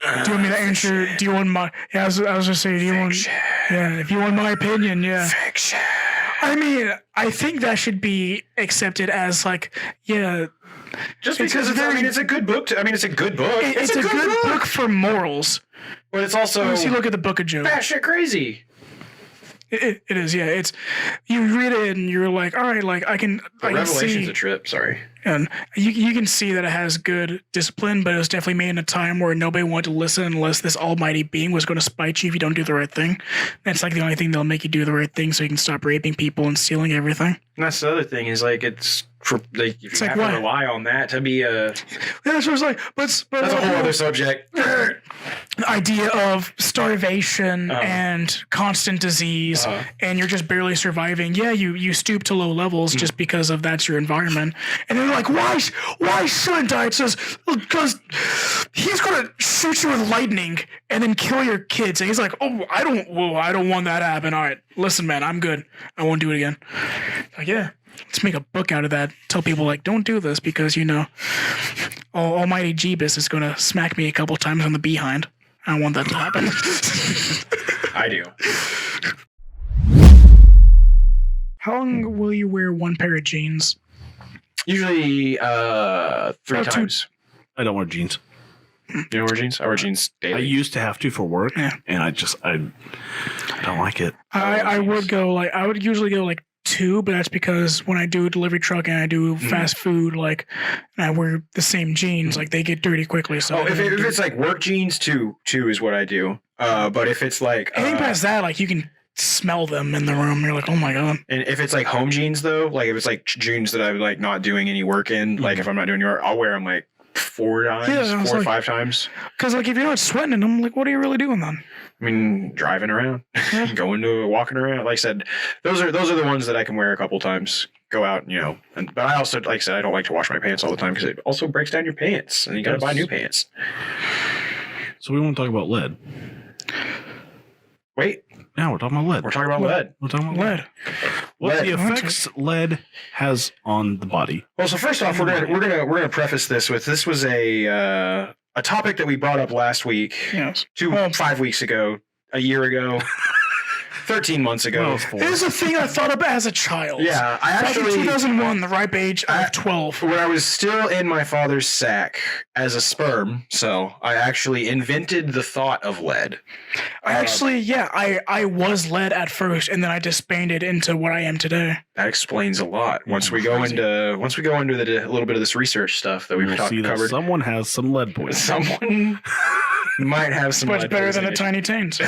Do you want me to answer? Do you want my? Yeah, I was just saying. Do you want? Yeah, if you want my opinion, yeah. Fiction. I mean, I think that should be accepted as like, yeah, Just It's because very- it's a good book. It's a good book. it's a good book for morals. But it's also Unless you look at the Book of Job. batshit crazy. It is, yeah. It's you read it and you're like, all right, like I can Revelation's see, a trip. Sorry. and you can see that it has good discipline, but it was definitely made in a time where nobody wanted to listen unless this almighty being was going to spite you if you don't do the right thing. That's like the only thing that'll make you do the right thing, so you can stop raping people and stealing everything. And that's the other thing is like it's for like if you like have what? to rely on that to be a That's what it's like. But that's a whole other subject. the idea of starvation and constant disease, and you're just barely surviving. Yeah, you stoop to low levels just because of that's your environment. And they're like, why shouldn't I? It says because he's gonna shoot you with lightning and then kill your kids. And he's like, I don't want that to happen. All right, listen, man, I'm good. I won't do it again. Like, yeah. Let's make a book out of that. Tell people like, don't do this because Almighty Jeebus is gonna smack me a couple times on the behind. I don't want that to happen. I do. How long will you wear one pair of jeans? Usually 3 Oh, two- times. I don't wear jeans. You know wear jeans? I wear jeans I daily. used to have to for work, Yeah. and I don't like it. I would usually go like 2, but that's because when I do delivery truck and I do fast food, like, and I wear the same jeans, like they get dirty quickly. So Oh, if it's like work jeans, two is what I do. But if it's like anything past that, like you can smell them in the room. You're like, oh my god. and if it's like home jeans though, like if it's like jeans that I'm like not doing any work in, like if I'm not doing any work, I'll wear them like 4 times, Yeah, I was 4 or like- 5 times. Because like if you're not sweating in them, like what are you really doing then? I mean, driving around, walking around. Like I said, those are the ones that I can wear a couple times. Go out, but I also, like I said, I don't like to wash my pants all the time because it also breaks down your pants, and you got to buy new pants. So we want to talk about lead. Wait, Now we're talking about lead. we're talking about lead. We're talking about lead. Lead. What Lead. the effects lead has on the body. Well, so first off, we're gonna preface this with this was a topic that we brought up last week, Yes. 5 weeks ago, a year ago, 13 months ago. Well, four. This is a thing I thought of as a child. Yeah, I Back in actually 2001, the ripe age of 12. when I was still in my father's sack as a sperm cell, I actually invented the thought of lead. I was led at first, and then I disbanded into what I am today. That explains a lot. Once we go into a little bit of this research stuff that we've We'll see that covered, someone has some lead poisoning. someone might have some. Much lead better than a poisoning. tiny taint.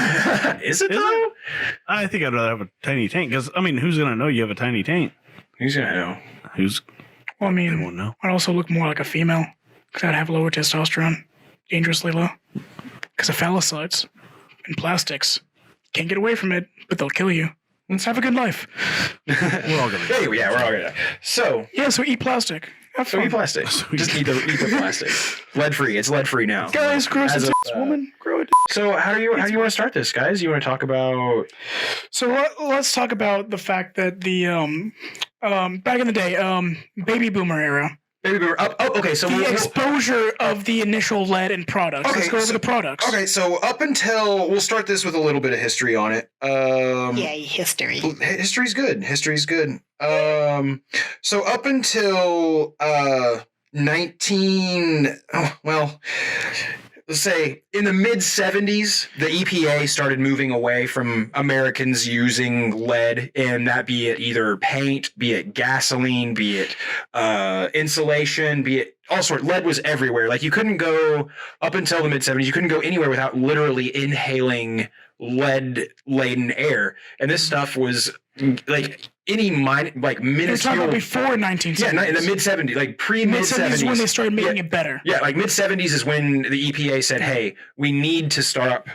Is it Is though? I think I'd rather have a tiny tank because who's gonna know you have a tiny tank? Who's gonna know? Who's Well, I they mean, won't know. I'd also look more like a female because I'd have lower testosterone, dangerously low, because of phallicides and plastics. Can't get away from it, but they'll kill you. Let's have a good life. We're all gonna. Anyway, yeah, we're all gonna. So Yeah, so eat plastic. Have eat fun. plastic. Just eat the plastic. Lead free. It's lead free now. Guys, grow some As a- tits, woman. Grow it. So how do you want to start this, guys? You want to talk about? So let's talk about the fact that the back in the day, baby boomer era, Baby boomer. Okay, so the exposure of the initial lead in products. Okay, Let's go over so- the products. Okay, so up until we'll start this with a little bit of history on it. Yay, history. History's good. History's good. So up until let's say in the mid 70s, the EPA started moving away from Americans using lead, and that be it either paint, be it gasoline, be it insulation, be it all sorts. Lead was everywhere. Like you couldn't go up until the mid 70s. You couldn't go anywhere without literally inhaling lead-laden air, and this stuff was like like minuscule. You're talking about before 1970s. Yeah, in the mid 70s, like pre-mid 70s. Is when they started making it better. Yeah, like mid 70s is when the EPA said, "Hey, we need to start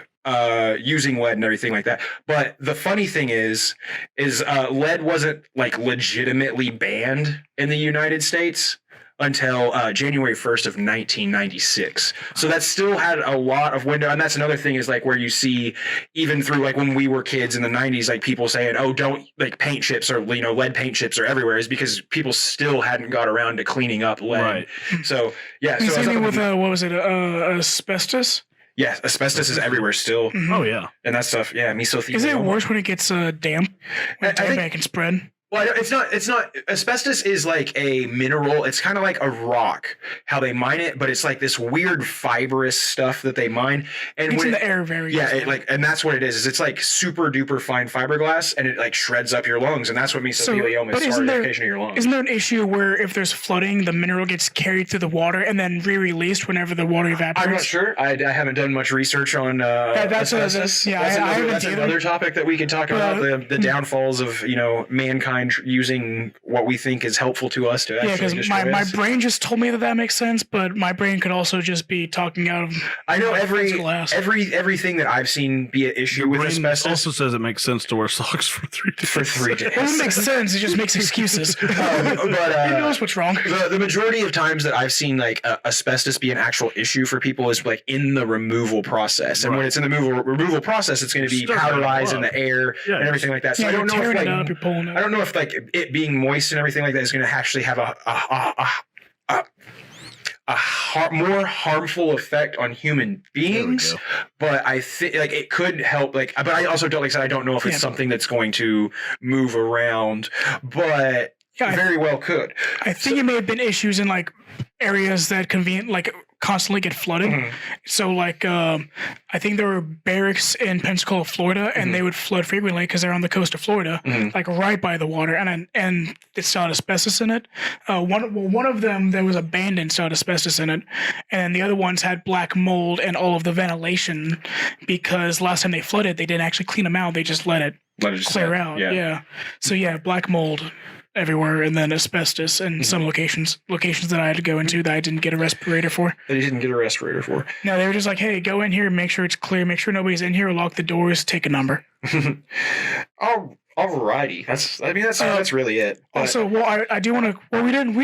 using lead and everything like that." But the funny thing is lead wasn't like legitimately banned in the United States until January 1st of 1996. So that still had a lot of window. And that's another thing is like where you see even through like when we were kids in the 90s, like people saying, oh, don't like paint chips or, lead paint chips are everywhere is because people still hadn't got around to cleaning up lead. Right. So, yeah. So same thing with, what was it, asbestos? Yeah, asbestos is everywhere still. Mm-hmm. Oh, yeah. And that stuff, yeah, mesothelioma. Is it worse when it gets damp? When damp can spread? Well, it's not. Asbestos is like a mineral. It's kind of like a rock, how they mine it, but it's like this weird fibrous stuff that they mine. And it's when in the air very easily. and that's what it is it's like super duper fine fiberglass, and it like shreds up your lungs, and that's what mesothelioma is, solidification of your lungs. Isn't there an issue where if there's flooding, the mineral gets carried through the water and then re-released whenever the water evaporates? I'm not sure. I haven't done much research on asbestos. That's another topic that we could talk about, the downfalls of mankind using what we think is helpful to us to actually destroy us. My brain just told me that makes sense, but my brain could also just be talking out of. I know everything that I've seen be an issue with asbestos. Also says it makes sense to wear socks for 3 days. For 3 days. It doesn't make sense. It just makes excuses. But who knows what's wrong? The majority of times that I've seen like asbestos be an actual issue for people is like in the removal process, and when it's in the removal process, it's going to be powderized in the air and everything like that. So I don't know if I don't know if like it being moist and everything like that is going to actually have a more harmful effect on human beings, but I think like it could help. Like, but I also don't like I said I don't know if it's something that's going to move around, but very well could. I think it may have been issues in like areas that constantly get flooded. Mm-hmm. So like I think there were barracks in Pensacola, Florida, and they would flood frequently because they're on the coast of Florida, like right by the water, and it still had asbestos in it. One of them that was abandoned still had asbestos in it, and then the other ones had black mold and all of the ventilation because last time they flooded, they didn't actually clean them out; they just let it clear out. Yeah. So black mold everywhere, and then asbestos in some locations that I had to go into that I didn't get a respirator for. That you didn't get a respirator for. No, they were just like, hey, go in here, make sure it's clear, make sure nobody's in here, lock the doors, take a number. Alrighty, that's really it. But, also, I do want to. Well, we didn't.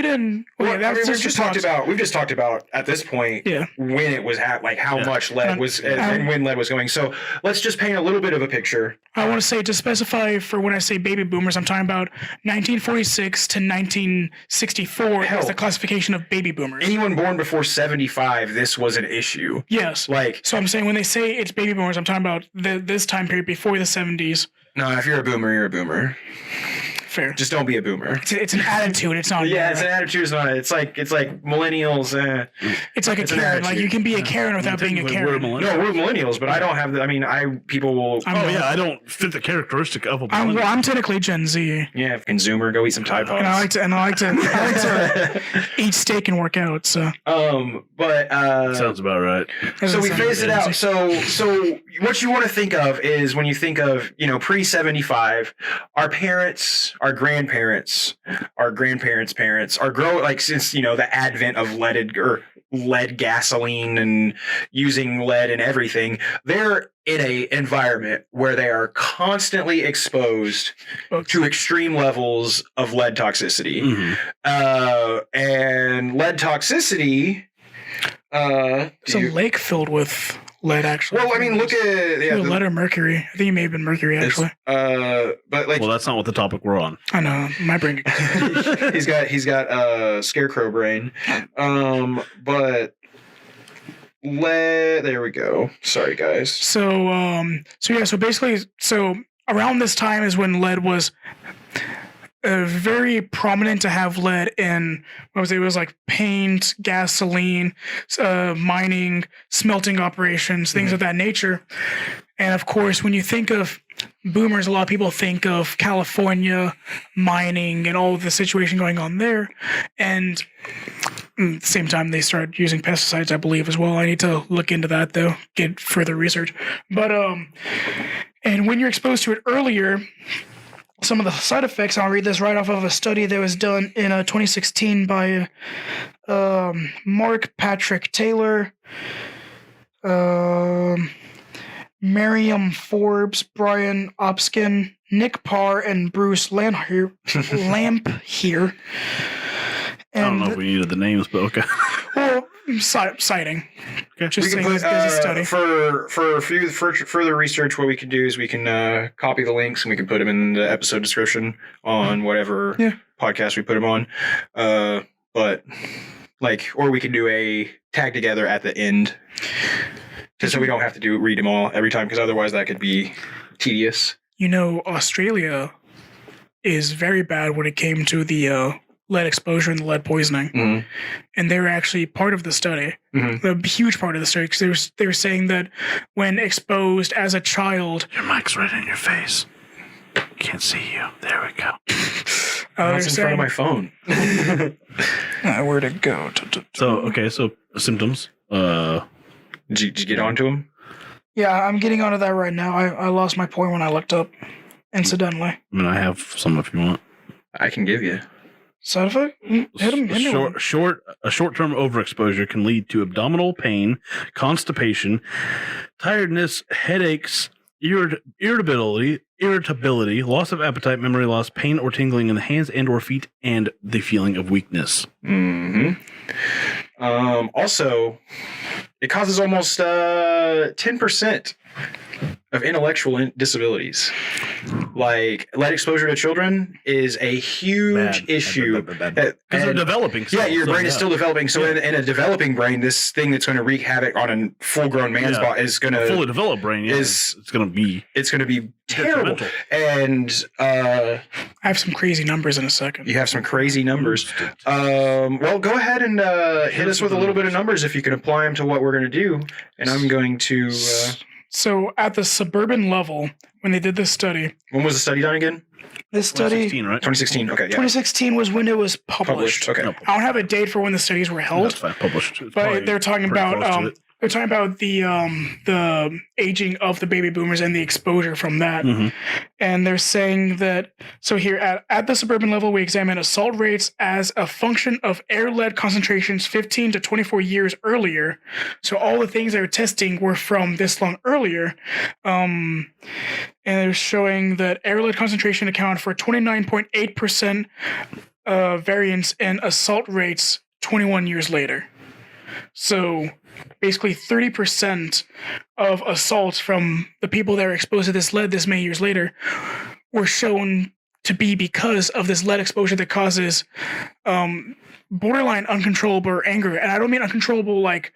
We've just talked about at this point when it was at like how much lead was and when lead was going. So let's just paint a little bit of a picture. I want to say to specify for when I say baby boomers, I'm talking about 1946 to 1964 as the classification of baby boomers. Anyone born before 75, this was an issue. Yes. So I'm saying when they say it's baby boomers, I'm talking about this time period before the 70s. No, if you're a boomer, you're a boomer. Fair. Just don't be a boomer. It's an attitude. It's not. Yeah, it's an attitude. It's not. It's like millennials. It's like a Karen. Like you can be a Karen without being a Karen. We're millennials, but I don't have. People will. I don't fit the characteristic of a millennial. I'm technically Gen Z. Yeah, fucking Zoomer. Go eat some Tide Pods. And I like to eat steak and work out. So. But sounds about right. So we phased it out. So what you want to think of is when you think of pre-75, our parents, our grandparents, our grandparents' parents, since the advent of lead gasoline and using lead and everything, they're in a environment where they are constantly exposed to extreme levels of lead toxicity. And lead toxicity. It's a lake filled with lead, actually. Well, I mean, look at lead or mercury. I think it may have been mercury, actually. But that's not what the topic we're on. I know my brain. he's got scarecrow brain. But lead. There we go. Sorry, guys. So basically, around this time is when lead was. very prominent to have lead in it was like paint, gasoline, mining, smelting operations, things of that nature. And of course, when you think of boomers, a lot of people think of California mining and all of the situation going on there. And at the same time, they started using pesticides, I believe, as well. I need to look into that, though, get further research. But, and when you're exposed to it earlier, some of the side effects, I'll read this right off of a study that was done in 2016 by Mark Patrick Taylor, Miriam Forbes, Brian Opskin, Nick Parr, and Bruce Lamp here. I don't know if we needed the names, but okay. Well, citing. Okay. Just We can saying put, there's a study. for further research, what we can do is we can copy the links and we can put them in the episode description on whatever podcast we put them on. But or we can do a tag together at the end, just so we don't have to read them all every time, because otherwise that could be tedious. Australia is very bad when it came to the lead exposure and the lead poisoning, and they were actually part of the study, a huge part of the study, because they were saying that when exposed as a child, Your mic's right in your face. Can't see you. There we go. That's in front of my phone. Where'd it go? So symptoms. Did you get onto them? Yeah, I'm getting onto that right now. I lost my point when I looked up, incidentally. I mean, I have some if you want. I can give you. Side effect? Hit him. A short-term overexposure can lead to abdominal pain, constipation, tiredness, headaches, irritability, loss of appetite, memory loss, pain or tingling in the hands and or feet, and the feeling of weakness. Also, it causes almost 10% of intellectual disabilities. Like, lead exposure to children is a huge issue. Because they're developing. Your brain is still developing. So in a developing brain, this thing that's going to wreak havoc on a full-grown man's body is going to... A fully developed brain, it's going to be... It's going to be terrible. And... I have some crazy numbers in a second. You have some crazy numbers. Well, go ahead and hit us with a little bit of numbers if you can apply them to what we're going to do. And I'm going to... So at the suburban level, when they did this study... When was the study done again? This study... 2016, right? 2016, okay, yeah. 2016 was when it was published. Okay. I don't have a date for when the studies were held. That's fine. Published. But they're talking about... They're talking about the aging of the baby boomers and the exposure from that. And they're saying that, so here at the suburban level, we examine assault rates as a function of air lead concentrations 15 to 24 years earlier. So all the things they were testing were from this long earlier. And they're showing that air lead concentration accounted for 29.8% variance in assault rates 21 years later. So basically 30% of assaults from the people that were exposed to this lead this many years later were shown to be because of this lead exposure that causes borderline uncontrollable anger. And I don't mean uncontrollable like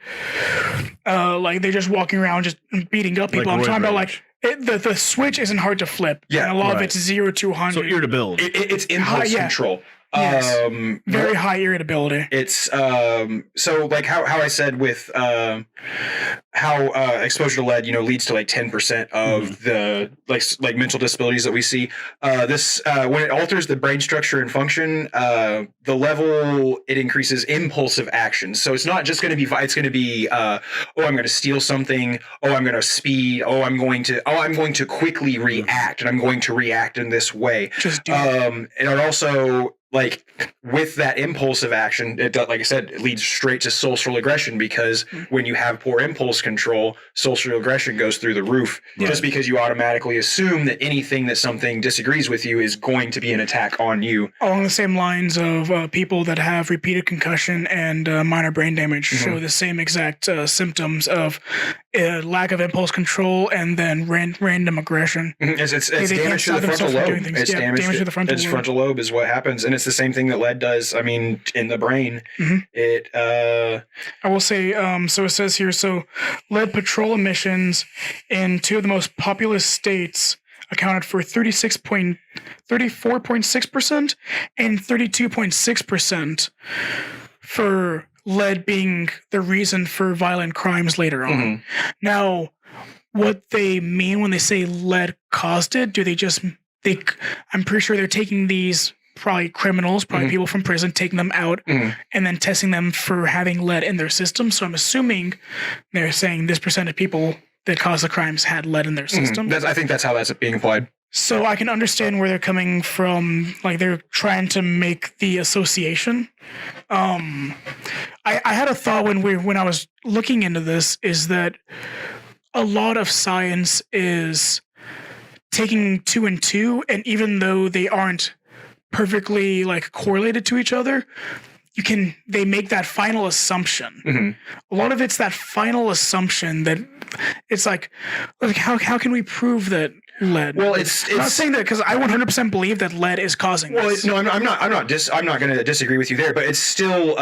they're just walking around just beating up people. I'm talking about the switch isn't hard to flip. Yeah, and a lot of it's 0 to 100. So irritability. It's impulse control. Yes. Very high irritability. It's so like how I said with how exposure to lead leads to like 10% of the like mental disabilities that we see. This when it alters the brain structure and function, the level it increases impulsive action. So it's not just going to be it's going to be I'm going to steal something, I'm going to speed, I'm going to quickly react, and I'm going to react in this way. Just do and it also like with that impulsive action, it does, like I said, it leads straight to social aggression, because when you have poor impulse control, social aggression goes through the roof, just because you automatically assume that anything that something disagrees with you is going to be an attack on you. Along the same lines of people that have repeated concussion and minor brain damage show the same exact symptoms of lack of impulse control and then random aggression. It's damage to the frontal lobe. It's damage to the frontal lobe is what happens, and it's the same thing that lead does. I mean, in the brain, it. I will say. So it says here. So, lead patrol emissions in two of the most populous states accounted for 34.6% and 32.6% for lead being the reason for violent crimes later on. Now, what they mean when they say lead caused it, do they just think, I'm pretty sure they're taking these probably criminals, probably people from prison, taking them out and then testing them for having lead in their system. So I'm assuming they're saying this percent of people that caused the crimes had lead in their system. I think that's how that's being applied. So I can understand where they're coming from. Like they're trying to make the association. I had a thought when I was looking into this is that a lot of science is taking 2 and 2, and even though they aren't perfectly like correlated to each other, they make that final assumption. A lot of it's that final assumption that it's like how can we prove that lead? Well, it's I'm not saying that because I 100% believe that lead is causing this. No, I'm not going to disagree with you there, but it's still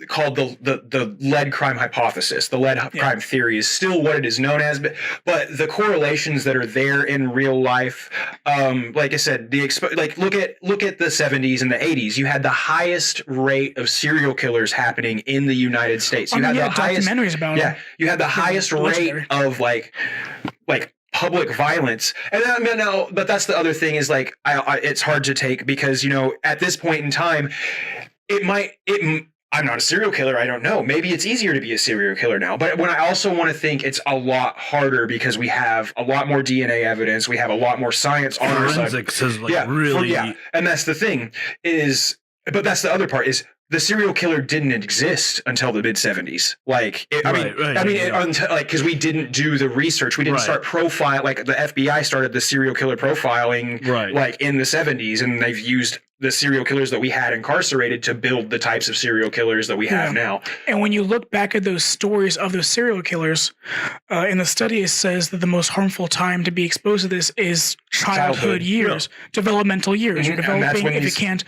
called the lead crime hypothesis. The lead crime theory is still what it is known as, but the correlations that are there in real life, like I said, look at the 70s and the 80s. You had the highest rate of serial killers happening in the United States. You had the highest documentaries about it. Yeah, you had the highest rate of like public violence, and but that's the other thing is like it's hard to take because at this point in time, I'm not a serial killer. I don't know. Maybe it's easier to be a serial killer now, but when I also want to think it's a lot harder because we have a lot more DNA evidence, we have a lot more science on our side. Forensics is really, and that's the thing but that's the other part is. The serial killer didn't exist until the mid 70s. Because we didn't do the research. We didn't start profile. Like the FBI started the serial killer profiling, like in the 70s, and they've used the serial killers that we had incarcerated to build the types of serial killers that we have now. And when you look back at those stories of those serial killers, in the study it says that the most harmful time to be exposed to this is childhood years, developmental years. You're developing if you can't,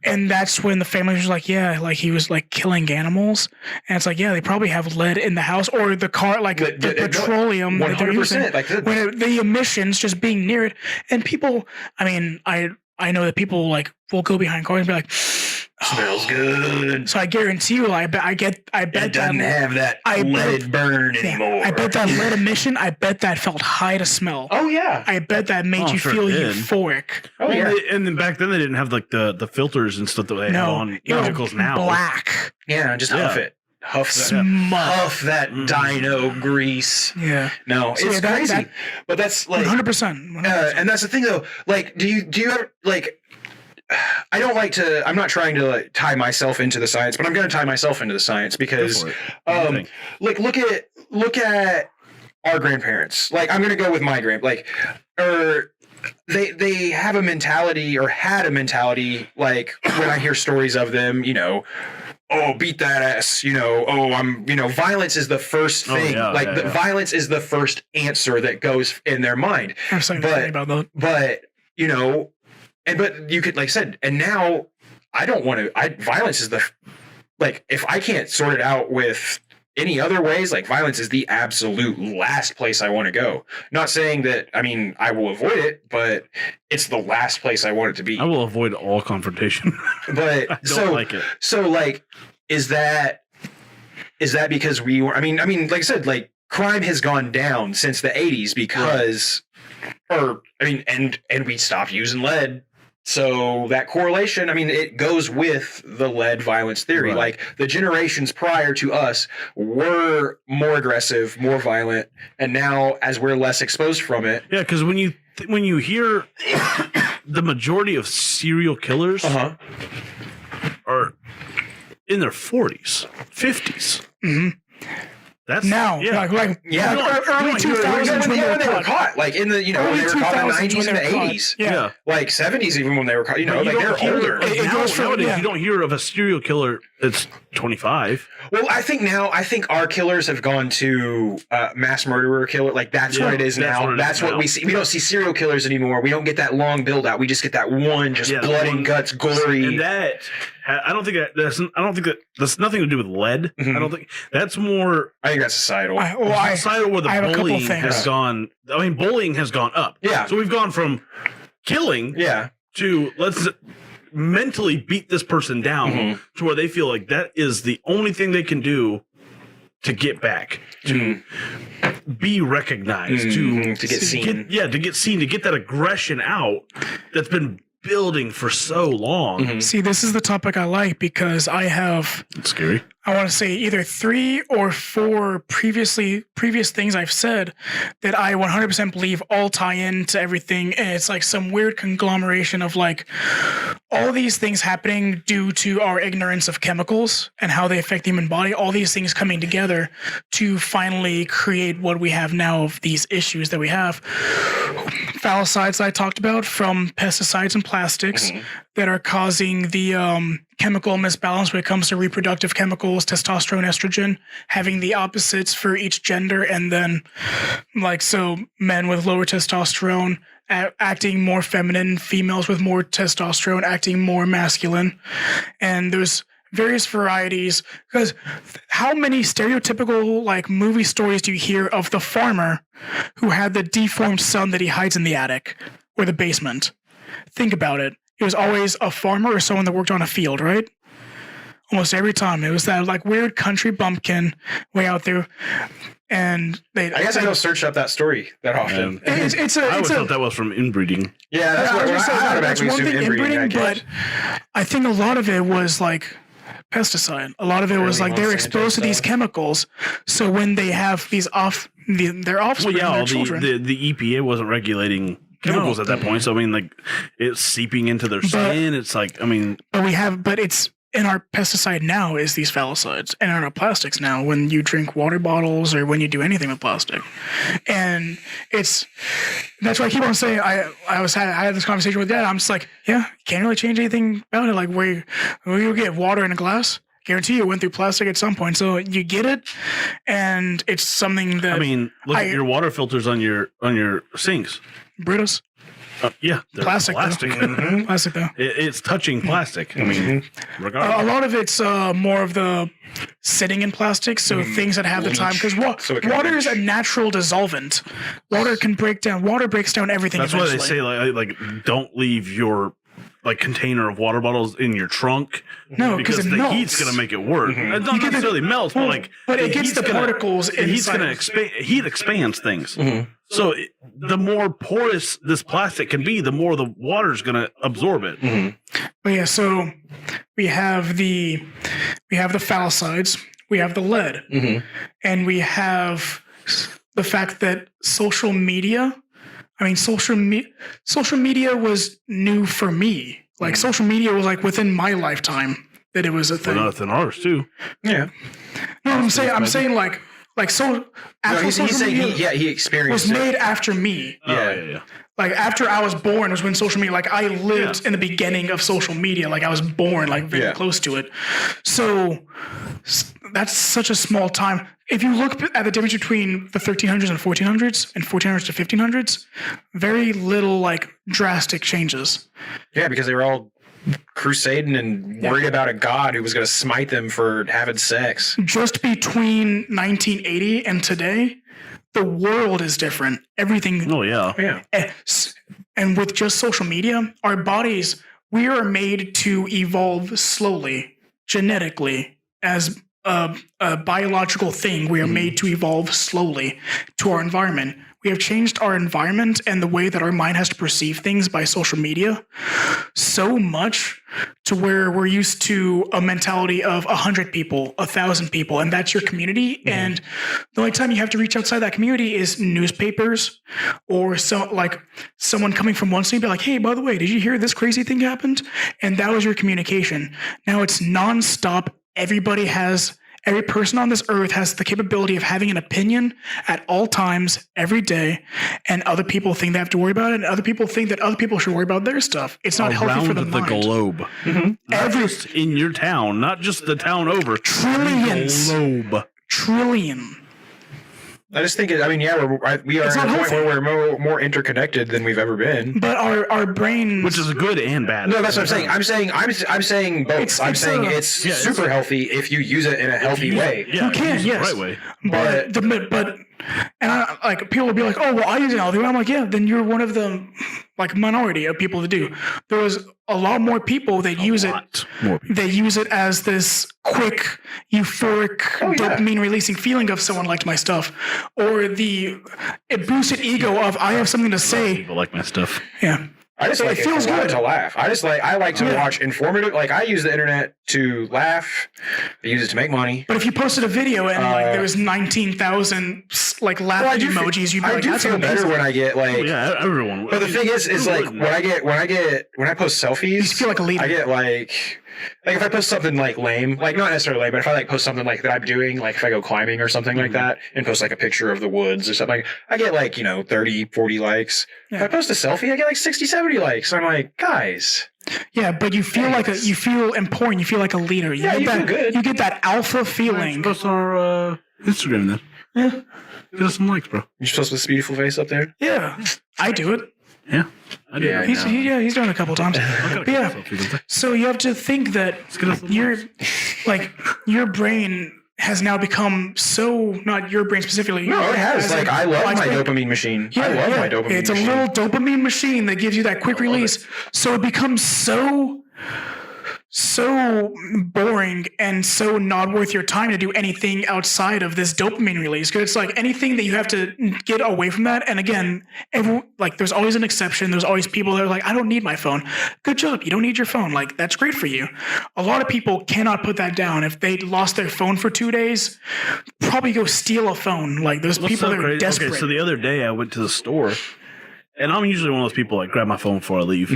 and that's when the families are like, like he was like killing animals, and it's like, they probably have lead in the house or the car, like the petroleum that they're using, when the emissions just being near it, and people. I mean, I know that people like will go behind cars and be like, smells good. So I guarantee you, I bet it doesn't have that leaded burn anymore. I bet that lead emission, I bet that felt high to smell. Oh yeah. I bet that made you feel euphoric. Oh yeah. And then back then they didn't have like the filters and stuff that they have on vehicles now. Black. Yeah, just huff it. Huff that dino grease. Yeah. No, it's crazy. But that's like 100%. And that's the thing though. Like, do you ever like? I don't like to. I'm not trying to like tie myself into the science, but I'm going to tie myself into the science because, like, look at our grandparents. Like, I'm going to go with my they have a mentality or had a mentality like when I hear stories of them, oh, beat that ass, violence is the first thing. Violence is the first answer that goes in their mind. I'm sorry about that. But you could, like I said, and now I don't want to, violence is if I can't sort it out with any other ways, like violence is the absolute last place I want to go. Not saying that, I will avoid it, but it's the last place I want it to be. I will avoid all confrontation. But I don't like it. So like, is that because we were, like I said, like crime has gone down since the 80s because, and we stopped using lead. So that correlation, it goes with the lead violence theory. Right. Like the generations prior to us were more aggressive, more violent, and now as we're less exposed from it. Yeah, because when you hear the majority of serial killers are in their 40s, 50s. Mm-hmm. That's now, early 2000s when they were caught. Like in the, when they were caught in the 90s and the 80s. Yeah. Like 70s even when they were caught, like they're older. Nowadays, you don't hear of a serial killer that's 25. Well, I think our killers have gone to mass murderer killer. Like that's what it is now. That's what we see. We don't see serial killers anymore. We don't get that long build out. We just get that one blood and guts, gory. I don't think that that's nothing to do with lead. I don't think that's more. I think that's societal. Societal where the I have a couple bullying things. has gone. I mean, bullying has gone up. Yeah. So we've gone from killing to let's mentally beat this person down to where they feel like that is the only thing they can do to get back, to be recognized, to get seen. to get seen, to get that aggression out that's been building for so long. See, this is the topic I like because I have, It's scary. I want to say either 3 or 4 previous things I've said that I 100% believe all tie into everything. And it's like some weird conglomeration of like all these things happening due to our ignorance of chemicals and how they affect the human body. All these things coming together to finally create what we have now of these issues that we have. Phthalicides I talked about from pesticides and plastics that are causing the chemical misbalance when it comes to reproductive chemicals, testosterone, estrogen, having the opposites for each gender, and then like so men with lower testosterone acting more feminine, females with more testosterone acting more masculine, and there's various varieties, because how many stereotypical like movie stories do you hear of the farmer who had the deformed son that he hides in the attic or the basement? Think about it. It was always a farmer or someone that worked on a field, right? Almost every time. It was that like weird country bumpkin way out there. And I guess I don't search up that story that often. I always thought that was from inbreeding. Yeah, that's what that's one thing, inbreeding, but I think a lot of it was like pesticide. A lot of it was like they're exposed to these chemicals. So when they have these their offspring, their children. The EPA wasn't regulating chemicals at that point. So I mean, like it's seeping into their skin. It's like, I mean, but it's in our pesticide now is these phthalicides, and in our plastics now when you drink water bottles or when you do anything with plastic, and that's why I keep on saying I had this conversation with Dad. I'm just like, yeah, you can't really change anything about it. Like where you get water in a glass, guarantee you it went through plastic at some point. So you get it, and it's something that I mean, look at your water filters on your sinks. Britos. Yeah, they're plastic. Plastic though. It's touching plastic. I mean, regardless. A lot of it's more of the sitting in plastic, so things that have the time, because water is a natural dissolvent. Water breaks down everything. That's why they say like don't leave your like container of water bottles in your trunk. No, because the melts. heat's gonna make it work. It not necessarily melts, but it gets the particles. The heat's gonna expand. Heat expands things. So the more porous this plastic can be, the more the water's gonna absorb it. But yeah, so we have the phthalicides, we have the lead, and we have the fact that social media. I mean, social media was new for me. Like social media was like within my lifetime that it was a thing. Well, it's in ours too. Yeah. No, I'm saying like so. Social media he experienced was made after me. Yeah. Like after I was born was when social media. Like I lived in the beginning of social media. Like I was born like very close to it. So that's such a small time. If you look at the difference between the 1300s and 1400s and 1400s to 1500s, very little like drastic changes. Yeah, because they were all crusading and worried about a god who was going to smite them for having sex. Just between 1980 and today, the world is different. Everything. Oh, yeah. And with just social media, our bodies, we are made to evolve slowly, genetically, as a biological thing. We are made to evolve slowly to our environment. We have changed our environment and the way that our mind has to perceive things by social media so much to where we're used to a mentality of 100 people, 1,000 people, and that's your community. And the only time you have to reach outside that community is newspapers or someone coming from one city be like, hey, by the way, did you hear this crazy thing happened? And that was your communication. Now it's nonstop. Every person on this earth has the capability of having an opinion at all times, every day, and other people think they have to worry about it, and other people think that other people should worry about their stuff. It's not healthy for the mind. Around the globe. Not just in your town, not just the town over. Trillions. The globe. Trillion. I just think we are at a point where we're more interconnected than we've ever been. But our brain, which is good and bad. No, that's what I'm saying. I'm saying both. It's super healthy if you use it in a healthy way. Yeah, you can, use it yes. the right way. But and I, like people will be like, oh well, I use it in a healthy way. I'm like, yeah, then you're one of the like minority of people that do. There was a lot more people that use it. They use it as this quick, euphoric, dopamine releasing feeling of someone liked my stuff, or it boosted ego of I have something to say. People like my stuff. Yeah. I just like it feels good to laugh. I like to watch informative. Like I use the internet to laugh. I use it to make money. But if you posted a video and like there was 19,000 like laughing emojis, you'd be like, "That's feel better when I get like." Yeah, everyone. But the thing is like when I post selfies, you feel like a leader. I get like if I post something like lame, like not necessarily lame, but if I like post something like that I'm doing, like if I go climbing or something like that and post like a picture of the woods or something, I get like 30, 40 likes. Yeah. If I post a selfie, I get like 60, 70 likes. So I'm like, guys. Yeah, but you feel you feel important. You feel like a leader. You feel good. You get that alpha feeling. Post our Instagram then. Yeah. Get us some likes, bro. You're supposed to this beautiful face up there? Yeah. I do it. Yeah. I do. Yeah, he's done it a couple times. So you have to think that your brain has now become so, not your brain specifically. No, it has. Like, I love my dopamine machine. I love my dopamine machine. It's a little dopamine machine that gives you that quick release. So it becomes so boring and so not worth your time to do anything outside of this dopamine release. Because it's like anything that you have to get away from that. And again, there's always an exception. There's always people that are like, I don't need my phone. Good job. You don't need your phone. Like, that's great for you. A lot of people cannot put that down. If they lost their phone for 2 days, probably go steal a phone. Like, there's people that are desperate. Okay, so the other day I went to the store, and I'm usually one of those people like grab my phone before I leave,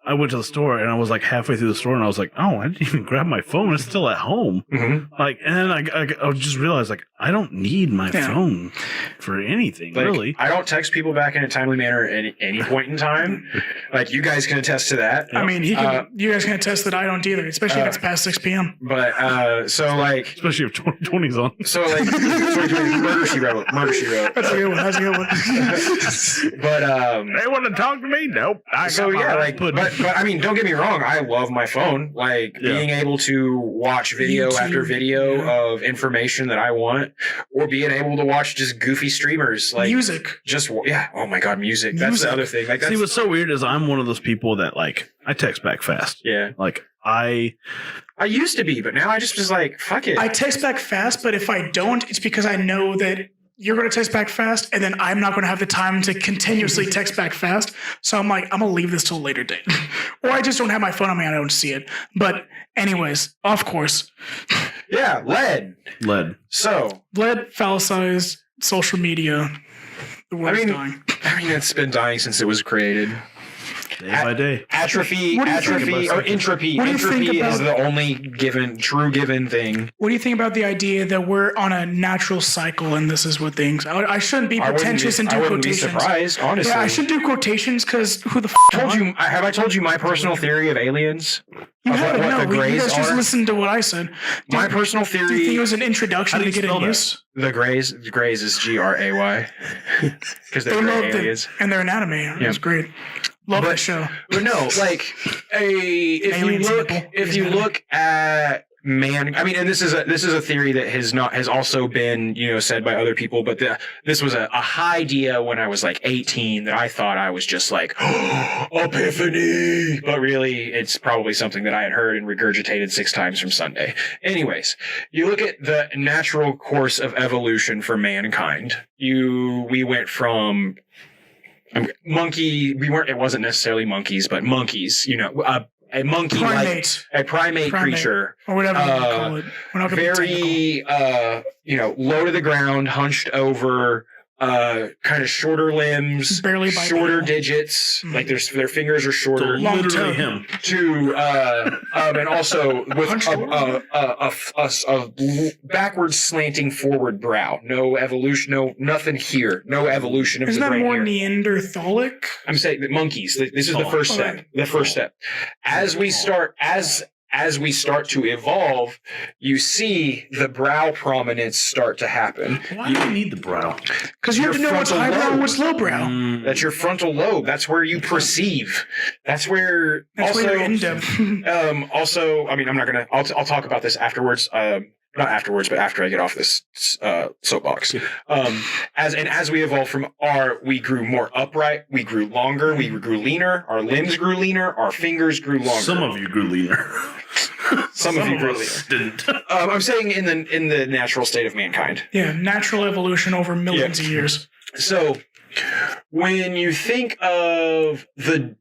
I went to the store and I was like halfway through the store and I was like, oh, I didn't even grab my phone. It's still at home. Mm-hmm. Like, and then I just realized like, I don't need my phone for anything, like, really. I don't text people back in a timely manner at any point in time. Like, you guys can attest to that. I mean, you guys can attest that I don't either, especially if it's past 6 p.m. But, so like. Especially if 2020's on. So like, 2020, Murder, She Wrote. That's a good one. But, they want to talk to me? Nope. But I mean, don't get me wrong. I love my phone. Like being able to watch video after video of information that I want, or being able to watch just goofy streamers like music. Oh my god, music. That's the other thing. Like, see, what's so weird is I'm one of those people that like I text back fast. Yeah. Like I used to be, but now I just like fuck it. I text back fast, but if I don't, it's because I know that you're going to text back fast, and then I'm not going to have the time to continuously text back fast. So I'm like, I'm going to leave this till a later date. Or I just don't have my phone on me and I don't see it. But anyways, of course. Yeah, lead. So. Lead, phallicized, social media. The world's dying. I mean, it's been dying since it was created. Day by day. Atrophy, or entropy. Entropy is the only true given thing. What do you think about the idea that we're on a natural cycle and this is what things... I shouldn't be pretentious and do quotations. I wouldn't be surprised, honestly. Yeah, I should do quotations because who the have I told you my personal theory of aliens? You haven't, what no. the Greys you guys just are? listened to what I said. My personal theory... Do you think it was an introduction to get in use? The Greys is Gray. Because they're gray aliens. And they're an anime. That's great. Love that show. But no, like if you look at man, I mean, and this is a theory that has also been said by other people, but this was a high idea when I was like 18 that I thought I was just like epiphany, but really it's probably something that I had heard and regurgitated 6 times from Sunday. Anyways, you look at the natural course of evolution for mankind. We went from it wasn't necessarily monkeys, but monkeys, a monkey a primate creature or whatever you call it. We're not very low to the ground, hunched over, kind of shorter limbs, barely shorter digits, like their fingers are shorter. Literally him. And also with a backwards slanting forward brow. No evolution, nothing here. No evolution of the brain. Isn't that more here. Neanderthalic? I'm saying the monkeys. This is the first step. The first step. As as we start to evolve, you see the brow prominence start to happen. Why do you need the brow? Because you have to know what's highbrow and what's lowbrow. That's your frontal lobe. That's where you perceive. That's where you're in depth. Also, I mean, I'm not gonna. I'll talk about this afterwards. Not afterwards, but after I get off this soapbox. As we evolved from we grew more upright, we grew longer, we grew leaner, our limbs grew leaner, our fingers grew longer. Some of you grew leaner. Some of you grew leaner. Didn't. I'm saying in the natural state of mankind. Yeah, natural evolution over millions of years. So when you think of the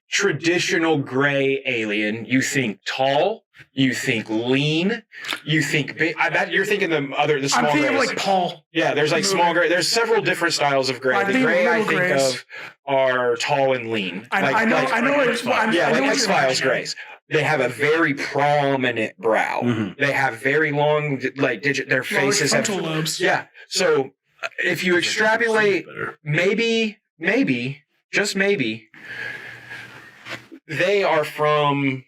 traditional gray alien, you think tall. You think lean. You think big. I bet you're thinking the small I'm thinking grays. Like Paul. Yeah, there's like small gray. There's several different styles of gray. The gray I think of are tall and lean. I know. Like X-Files grays. They have a very prominent brow. Mm-hmm. They have very long, their faces have frontal lobes. Yeah. So if you extrapolate, maybe, just maybe, they are from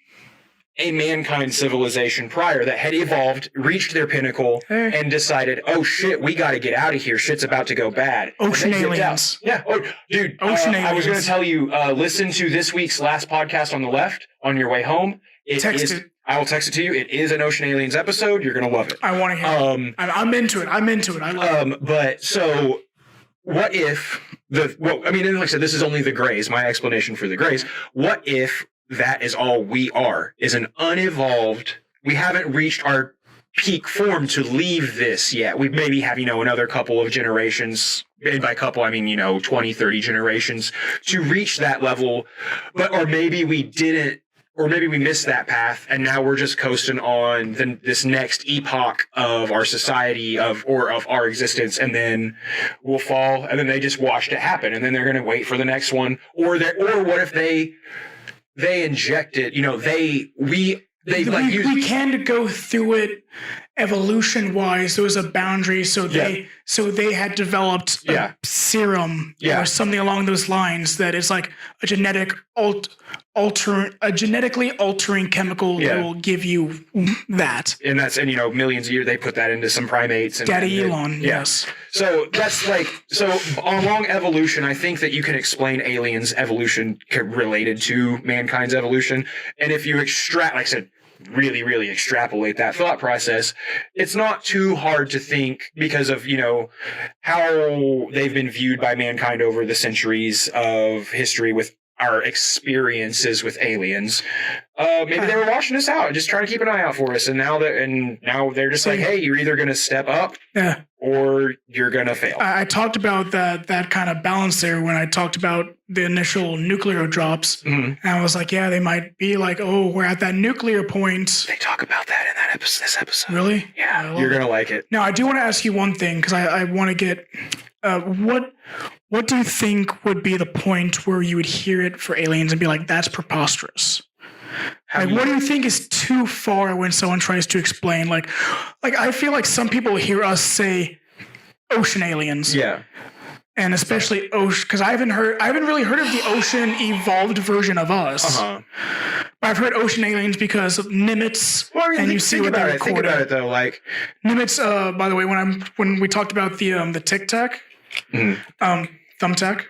a mankind civilization prior that had evolved, reached their pinnacle, and decided, oh shit, we got to get out of here. Shit's about to go bad. Ocean aliens. Yeah. Oh, dude. Ocean aliens. I was going to tell you, listen to this week's last podcast on the left on your way home. I will text it to you. It is an Ocean Aliens episode. You're going to love it. I want to hear it. I'm into it. I love it. But so what if and like I said, this is only the grays, my explanation for the grays. What if that is all we are, is an unevolved, we haven't reached our peak form to leave this yet. We maybe have, another couple of generations, and by couple, I mean, 20, 30 generations to reach that level, or maybe we didn't, or maybe we missed that path, and now we're just coasting on this next epoch of our society, of our existence, and then we'll fall, and then they just watched it happen, and then they're going to wait for the next one, or what if they injected, we can go through it evolution wise. There was a boundary, so they had developed a serum or something along those lines that is like a genetically altering chemical that will give you that. And millions of years they put that into some primates. Daddy Elon, yes. So that's along evolution, I think that you can explain aliens' evolution related to mankind's evolution. And if you like I said, really, really extrapolate that thought process, it's not too hard to think because of, how they've been viewed by mankind over the centuries of history with our experiences with aliens. Maybe they were watching us out, just trying to keep an eye out for us. And now they're just like, hey, you're either going to step up or you're going to fail. I talked about that kind of balance there when I talked about the initial nuclear drops. Mm-hmm. And I was like, yeah, they might be like, oh, we're at that nuclear point. They talk about that in this episode. Really? Yeah. You're going to like it. Now, I do want to ask you one thing because I want to get what do you think would be the point where you would hear it for aliens and be like, that's preposterous? What do you think is too far when someone tries to explain? Like I feel like some people hear us say ocean aliens. Yeah. And especially ocean, because I haven't really heard of the ocean evolved version of us. Uh-huh. But I've heard ocean aliens because of Nimitz, and you see what they recorded. Think about it though, like Nimitz. By the way, when we talked about the Tic Tac, Thumbtack.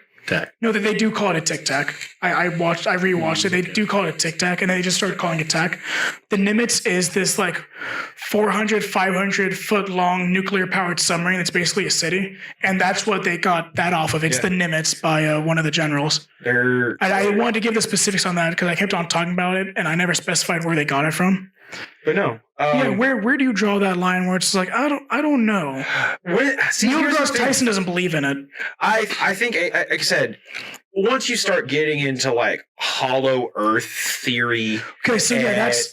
No, they do call it a Tic Tac. I rewatched it. They do call it a Tic Tac, and they just started calling it Tac. The Nimitz is this like 400, 500 foot long nuclear powered submarine that's basically a city, and that's what they got that off of. It's the Nimitz by one of the generals. I wanted to give the specifics on that because I kept on talking about it, and I never specified where they got it from. But no. Where do you draw that line where it's like, I don't know. Neil deGrasse Tyson doesn't believe in it. I think, like I said, once you start getting into like hollow earth theory. Okay, so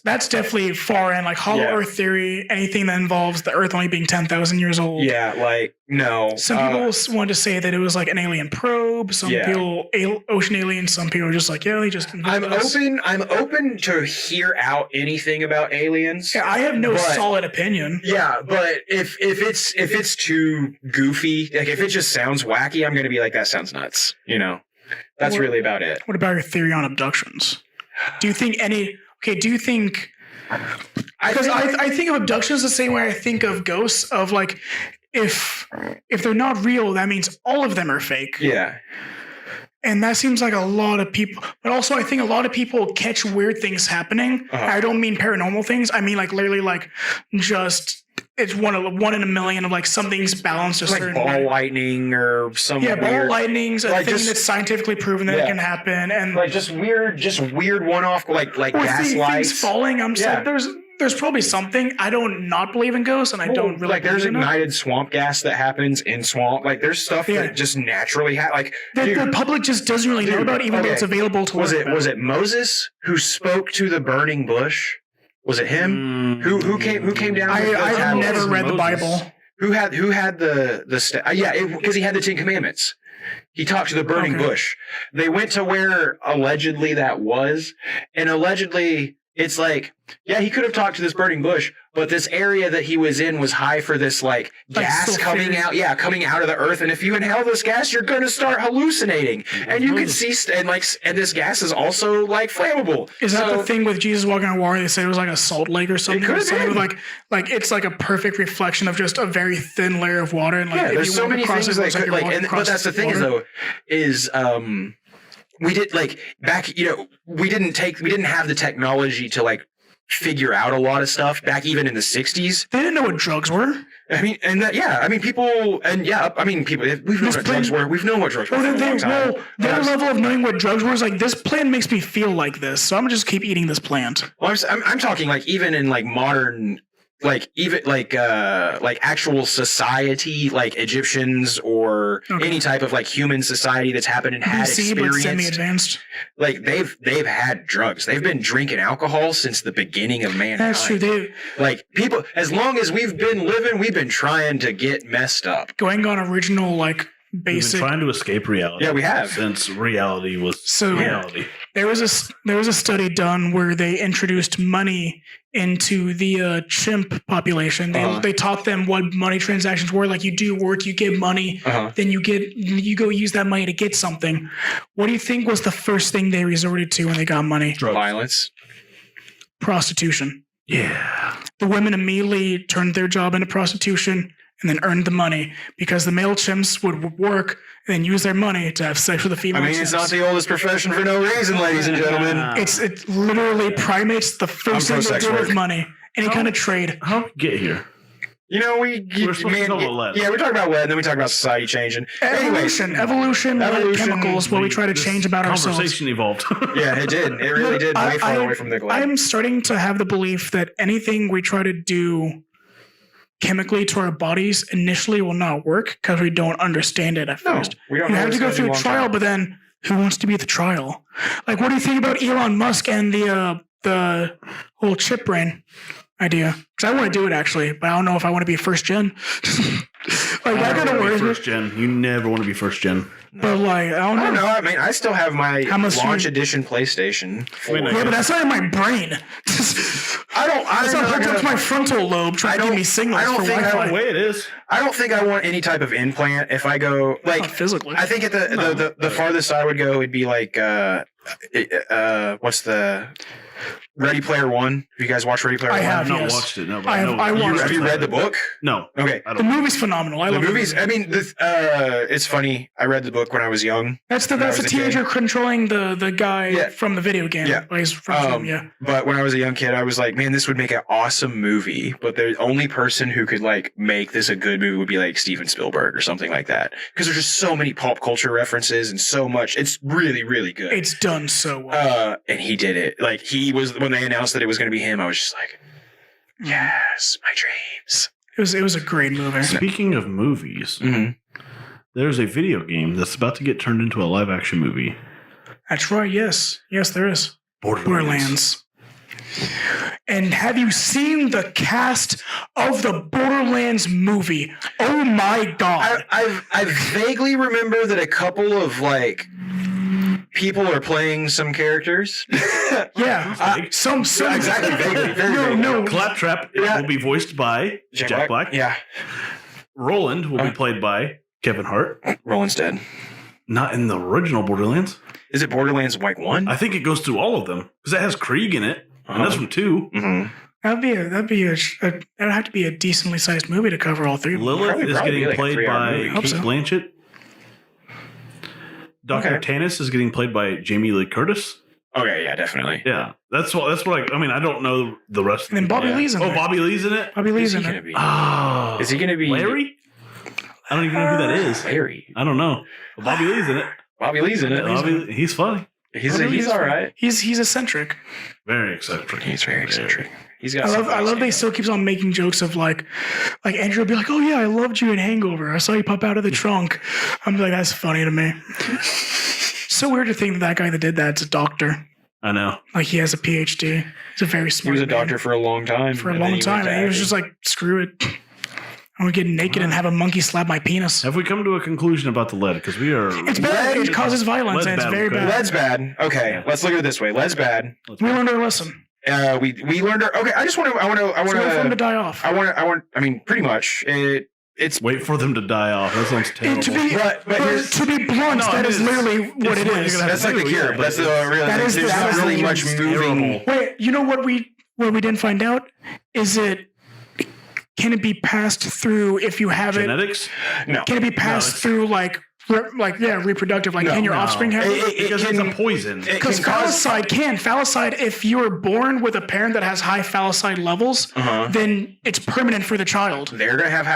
that's definitely far in, like hollow earth theory, anything that involves the earth only being 10,000 years old. Yeah, like, no. Some people want to say that it was like an alien probe. Some people, ocean aliens. Some people are just like, they just. I'm open to hear out anything about aliens. Yeah, I have no solid opinion. Yeah, but if it's too goofy, like if it just sounds wacky, I'm going to be like, that sounds nuts. That's really about it. What about your theory on abductions? Do you think Because I think of abductions the same way I think of ghosts. Of like, if they're not real, that means all of them are fake. Yeah. And that seems like a lot of people. But also, I think a lot of people catch weird things happening. I don't mean paranormal things. I mean like literally like just it's one in a million of like something's balanced a Like certain ball way. lightning or some Ball lightning's a like thing just- that's scientifically proven that it can happen, and like just weird one-off like or gas things lights. falling. I'm saying there's probably something. I don't not believe in ghosts, and I don't really like there's believe in it. ignited swamp gas that happens in swamp. Like there's stuff that just naturally like The public just doesn't really know about, even though it's available to was learn it about. was it Moses who spoke to the burning bush? Was it him who came down? I've never read the Bible. Who had the because he had the 10 Commandments. He talked to the burning bush. They went to where allegedly that was, and allegedly it's like, yeah, he could have talked to this burning bush, but this area that he was in was high for this like gas coming out of the earth, and if you inhale this gas, you're going to start hallucinating, and you can see and this gas is also like flammable. Is that the thing with Jesus walking on water? They said it was like a salt lake or something. It could have something been. with like it's like a perfect reflection of just a very thin layer of water. And like if there's you so walk many across things it, that it's like could you're like, walking but across that's the thing water. is we did like back, we didn't have the technology to like figure out a lot of stuff back even in the 60s. They didn't know what drugs were. I mean, people, we've known what drugs were. We've known what drugs were for a long time. Their level of knowing what drugs were is like, this plant makes me feel like this, so I'm gonna just keep eating this plant. Well, I'm talking like even in like modern, like even like actual society, like Egyptians or any type of like human society that's happened and had BC, but experienced. semi-advanced. Like they've had drugs. They've been drinking alcohol since the beginning of mankind. That's true. Like people, as long as we've been living, we've been trying to get messed up. Going on original like We've been basic. trying to escape reality. Yeah, we have. Since reality was reality. There was a study done where they introduced money into the chimp population. They taught them what money transactions were. Like, you do work, you get money, then you go use that money to get something. What do you think was the first thing they resorted to when they got money? Violence. Prostitution. Yeah. The women immediately turned their job into prostitution and then earned the money, because the male chimps would work and then use their money to have sex with the female chimps. It's not the oldest profession for no reason, ladies and gentlemen. It's literally primates. The first thing they do with money. Any kind of trade. How did we get here? We're supposed to talk about lead. Yeah, we talk about lead, and then we talk about society changing. Evolution, chemicals, what we try to change about ourselves. Conversation evolved. Yeah, it did. It really did. Way far away from the globe. I'm starting to have the belief that anything we try to do chemically to our bodies initially will not work because we don't understand it at first. we don't You know have to it's go gonna be through a a long trial, time. but then who wants to be at the trial? Like, what do you think about Elon Musk and the whole chip brain idea? Because I want to do it actually, but I don't know if I want to be first gen. Like, that kind of worries me. First gen. You never want to be first gen. But like, I don't know. I mean, I still have my How much launch you- edition PlayStation. Yeah, but that's not in my brain. That's not hooked up to my frontal lobe trying to give me signals for Wi-Fi. The way it is. I don't think I want any type of implant. If I go like Not physically. I think at the farthest I would go would be like what's the Ready Player One? Have you guys watched Ready Player One? I have, I've not yes. watched it. No, but I have- know I watched Have you read the book? No. Okay. I The don't. movie's phenomenal. I The love movies. The movie. I mean, it's funny. I read the book when I was young. That's the when I was a teenager kid. controlling the guy Yeah. from the video game. Yeah. He's from yeah. But when I was a young kid, I was like, man, this would make an awesome movie. But the only person who could like make this a good movie would be like Steven Spielberg or something like that. Because there's just so many pop culture references and so much. It's really, really good. It's done so well. And he did it. Like, he was, when they announced that it was going to be him, I was just like, yes, my dreams. It was a great movie. Speaking of movies, there's a video game that's about to get turned into a live action movie. That's right. Yes, there is. Borderlands. And have you seen the cast of the Borderlands movie? Oh my god! I vaguely remember that a couple of like people are playing some characters. Yeah, some exactly. Vaguely, very vaguely. no. Claptrap will be voiced by Jack Black. Yeah. Roland will be played by Kevin Hart. Roland's dead. Not in the original Borderlands. Is it Borderlands like 1? I think it goes through all of them because it has Krieg in it. And that's from 2. That'd have to be a decently sized movie to cover all 3 of them. Lilith is getting like a played 3-hour by movie. Kate so. Blanchett. Dr. Tanis is getting played by Jamie Lee Curtis. Okay, yeah, definitely. Yeah, that's what I mean. I don't know the rest. And then Bobby Lee's in there. Bobby Lee's in it. Bobby Lee's Is in he it. gonna be? Oh, Is he gonna be Larry? I don't even know who that is. Larry? I don't know. But Bobby Lee's in it. Bobby Lee's in it. He's funny. He's all right. He's eccentric. Very eccentric. He's very eccentric. He's got. I love they still keeps on making jokes of like Andrew will be like, oh yeah, I loved you in Hangover. I saw you pop out of the trunk. I'm like, that's funny to me. So weird to think that guy that did that's a doctor. I know. Like he has a PhD. He's a very He smart was a man. doctor for a long time. For a and then long time. went to And he was acting. just like, screw it. I'm gonna get naked and have a monkey slap my penis. Have we come to a conclusion about the lead? Because we are. It's bad. It causes violence Lead's and it's bad, very okay. bad. Lead's bad. Okay, let's look at it this way. Lead's bad. We learned our lesson. We learned our. Okay, I just want to. I So wait for him to want. die off. I mean, pretty much. It's. Wait for them to die off. That sounds terrible. But here's. To be blunt, No, that it is is. literally what it It's what is. you're gonna That's like the Yeah, cure. but That's the real. That is There's the- not that is really the- much moving. Wait, you know what we didn't find out? Is it can it be passed through if you have Genetics? No. it? Can it be passed through reproductive? Like, can your offspring have it? Because it's a poison. Because phallicide can. Phallicide, if you are born with a parent that has high phallicide levels, then it's permanent for the child. They're gonna have.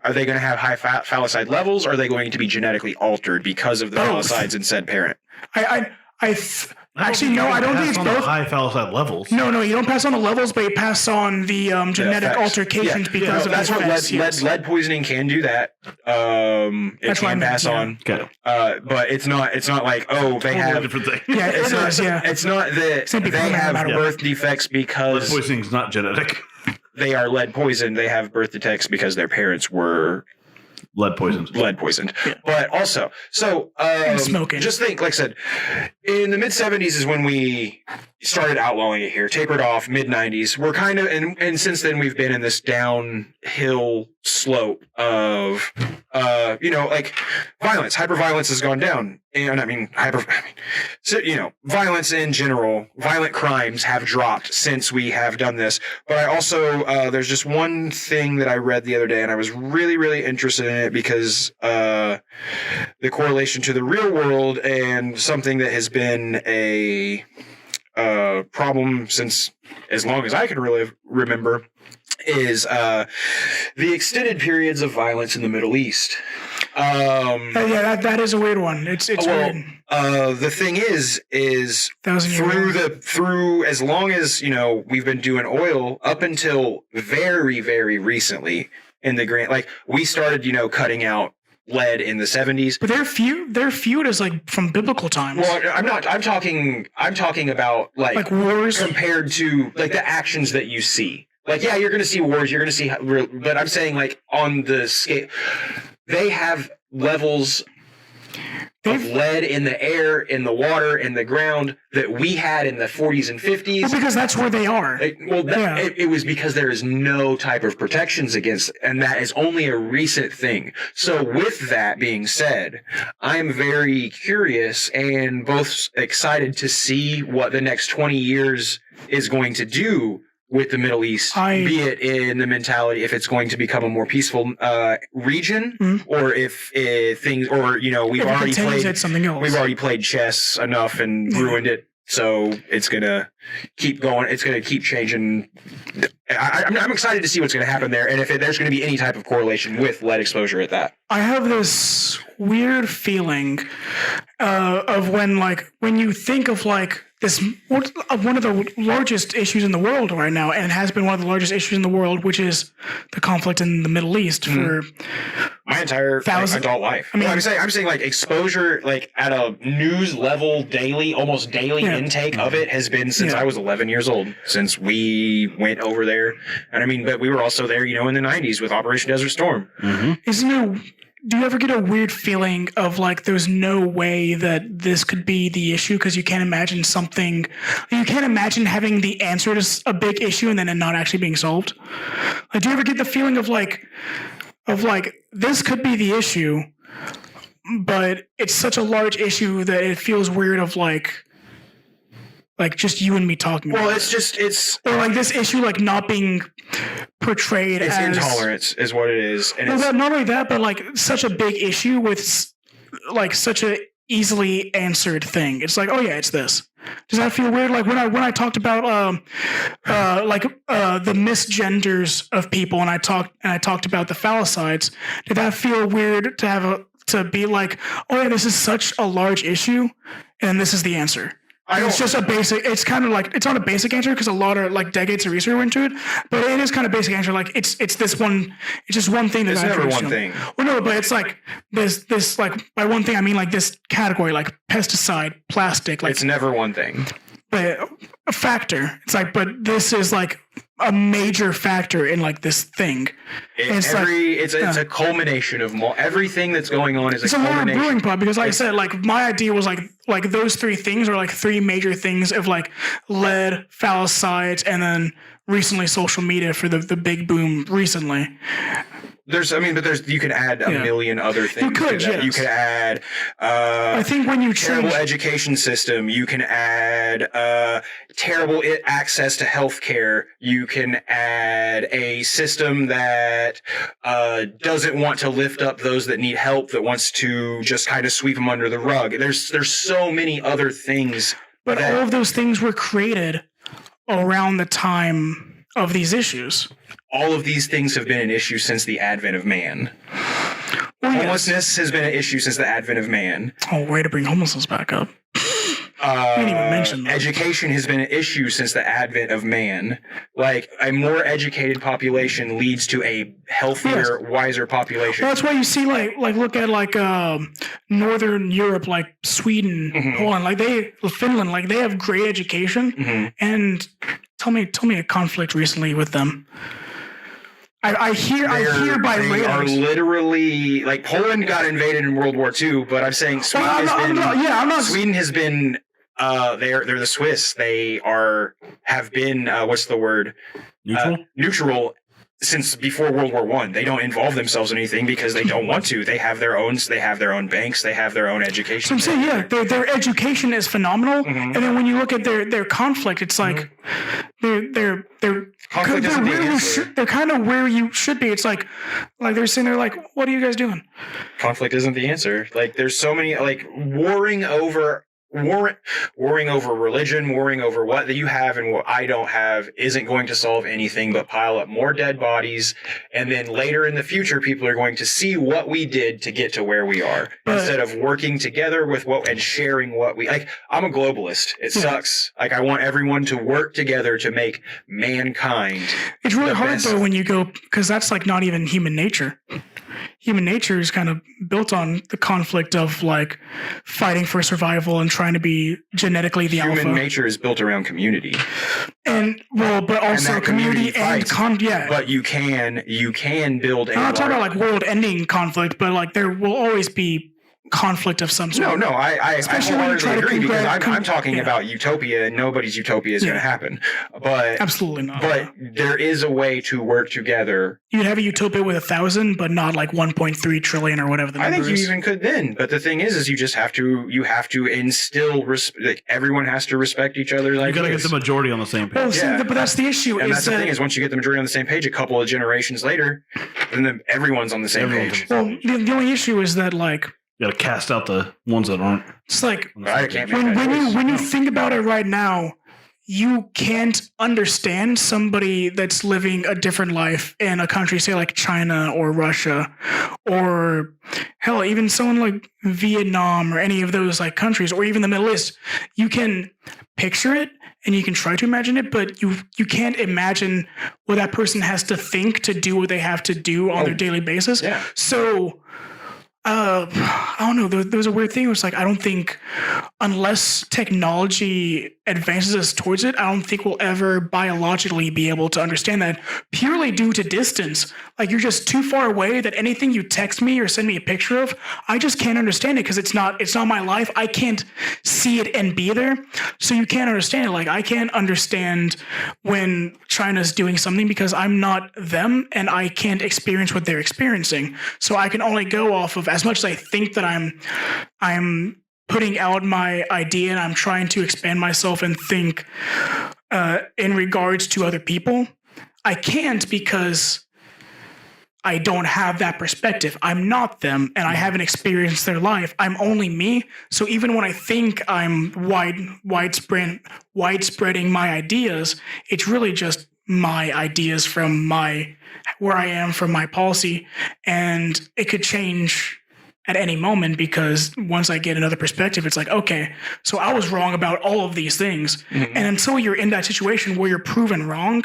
Are they going to have high phallicide levels? Or are they going to be genetically altered because of the Both. phalicides in said parent? Actually, no, I don't think it's on the both. high phallicide levels. No, you don't pass on the levels, but you pass on the genetic effects. altercations because of that's the what effects. Yes. lead poisoning can do. That it That's what I can meant, pass yeah. on. Okay. But it's not like they Totally have. different thing. Yeah, it It's not, is, yeah. it's not that gonna be they permanent have no matter what. birth defects Lead because poisoning is not genetic. they are lead poisoned. They have birth defects because their parents were Lead poisoned. lead poisoned. But also, smoking. Just think, like I said, in the mid 70s is when we started outlawing it here, tapered off, mid 90s. We're kind of, and since then we've been in this downhill slope of, like violence. Hyperviolence has gone down. And violence in general, violent crimes have dropped since we have done this. But I also, there's just one thing that I read the other day, and I was really, really interested in it because the correlation to the real world and something that has been a problem since as long as I can really remember is the extended periods of violence in the Middle East. That is a weird one. It's weird. The thing is 1,000 year through as long as we've been doing oil up until very, very recently in the grand, like we started cutting out lead in the 70s. But their feud is like from biblical times. Well, I'm talking about like wars compared to like the actions that you see. Like, yeah, you're going to see wars, you're going to see, but I'm saying like on the scale, they have levels of lead in the air, in the water, in the ground that we had in the 40s and 50s. Well, because that's where they are. It was because there is no type of protections against, and that is only a recent thing. So with that being said, I'm very curious and both excited to see what the next 20 years is going to do with the Middle East, be it in the mentality, if it's going to become a more peaceful region, or if things, or we've already played something else. We've already played chess enough and ruined it, so it's gonna keep going. It's gonna keep changing. I'm excited to see what's gonna happen there, and if there's gonna be any type of correlation with lead exposure at that. I have this weird feeling of when you think of like this one of the largest issues in the world right now, and it has been one of the largest issues in the world, which is the conflict in the Middle East for my entire adult life. I mean, I'm saying like exposure, like at a news level, almost daily intake of it has been since I was 11 years old, since we went over there. And I mean, but we were also there, in the 90s with Operation Desert Storm. Do you ever get a weird feeling of like there's no way that this could be the issue because you can't imagine having the answer to a big issue and then it not actually being solved? Like, do you ever get the feeling of like this could be the issue, but it's such a large issue that it feels weird of like like just you and me talking about it's or like this issue like not being portrayed it's as intolerance is what it is. And well, not only that, but like such a big issue with like such a easily answered thing. It's like, oh yeah, it's this. Does that feel weird? Like when I talked about the misgenders of people, and I talked about the phallicides, did that feel weird to be like, oh yeah, this is such a large issue, and this is the answer? It's just a basic. It's kind of like it's not a basic answer because a lot of like decades of research into it, but it is kind of basic answer. Like it's this one. It's just one thing. It's never one thing. Well, no, but it's like this like by one thing I mean like this category like pesticide, plastic. Like it's never one thing. But a factor. It's like, but this is like a major factor in like this thing. It's a culmination of everything that's going on is a culmination. It's a brewing pot because like I said, like my idea was like those three things are like three major things of like lead, phallicides, and then recently social media for the big boom recently. You can add a million other things. You could, yes. You could add. I think when you terrible change education system, you can add terrible access to healthcare. You can add a system that doesn't want to lift up those that need help, that wants to just kind of sweep them under the rug. There's so many other things. But all of those things were created around the time of these issues. All of these things have been an issue since the advent of man. Well, Homelessness has been an issue since the advent of man. Oh, way to bring homelessness back up. I didn't even mention that. Education has been an issue since the advent of man. Like, a more educated population leads to a healthier, wiser population. Well, that's why you see, like look at like Northern Europe, like Sweden, Poland, Finland, like they have great education. And tell me a conflict recently with them. I hear by they radars. are literally like Poland got invaded in World War II, but I'm saying Sweden has been they're the Swiss. They have been what's the word? Neutral since before World War I. They don't involve themselves in anything because they don't want to. They have their own banks, they have their own education. So I'm saying, yeah, their education is phenomenal. And then when you look at their conflict, it's like they're kind of where you should be. It's like they're sitting there like, what are you guys doing? Conflict isn't the answer. Like there's so many like warring over religion, warring over what that you have and what I don't have isn't going to solve anything but pile up more dead bodies. And then later in the future, people are going to see what we did to get to where we are instead of working together with and sharing what we like. I'm a globalist. It sucks. Like I want everyone to work together to make mankind. It's really hard though when you go, because that's like not even human nature. Human nature is kind of built on the conflict of like fighting for survival and trying to be genetically the alpha. Human nature is built around community. And but also community and But you can build a. I'm not talking about like world-ending conflict, but like there will always be conflict of some sort. No, I wholeheartedly agree because I'm talking about utopia and nobody's utopia is going to happen. But absolutely not. But there is a way to work together. You'd have a utopia with 1,000, but not like 1.3 trillion or whatever the number is. I think you even could then. But the thing is you just have to instill like everyone has to respect each other's ideas. You got to get the majority on the same page. But that's the issue. And that's the thing is once you get the majority on the same page, a couple of generations later, then everyone's on the same page. Well, the only issue is that like. You got to cast out the ones that aren't. It's like when you think about it right now, you can't understand somebody that's living a different life in a country, say like China or Russia, or hell, even someone like Vietnam or any of those like countries, or even the Middle East. You can picture it and you can try to imagine it, but you can't imagine what that person has to think to do what they have to do on their daily basis. Yeah. So. I don't know. There was a weird thing. It was like, I don't think unless technology advances us towards it, I don't think we'll ever biologically be able to understand that purely due to distance. Like you're just too far away that anything you text me or send me a picture of, I just can't understand it because it's not my life. I can't see it and be there. So you can't understand it. Like I can't understand when China's doing something because I'm not them and I can't experience what they're experiencing. So I can only go off of as much as I think that I'm putting out my idea and I'm trying to expand myself and think in regards to other people, I can't because I don't have that perspective. I'm not them and I haven't experienced their life. I'm only me. So even when I think I'm widespreading my ideas, it's really just my ideas from where I am from my policy. And it could change at any moment because once I get another perspective, it's like, okay, so I was wrong about all of these things. Mm-hmm. And until you're in that situation where you're proven wrong,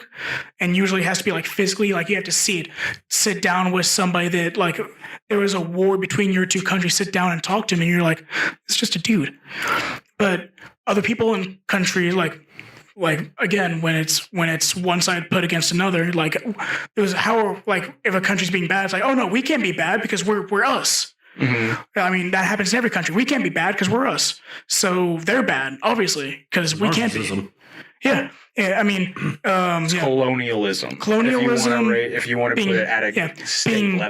and usually it has to be like physically, like you have to sit down with somebody that like there was a war between your two countries, sit down and talk to them, and you're like, it's just a dude. But other people in countries like again, when it's one side put against another, like it was how like if a country's being bad, it's like, oh no, we can't be bad because we're us. Mm-hmm. I mean, that happens in every country. We can't be bad because we're us. So they're bad, obviously, because we can't be. Yeah. I mean, it's colonialism. Colonialism. If you want to put it at a state level.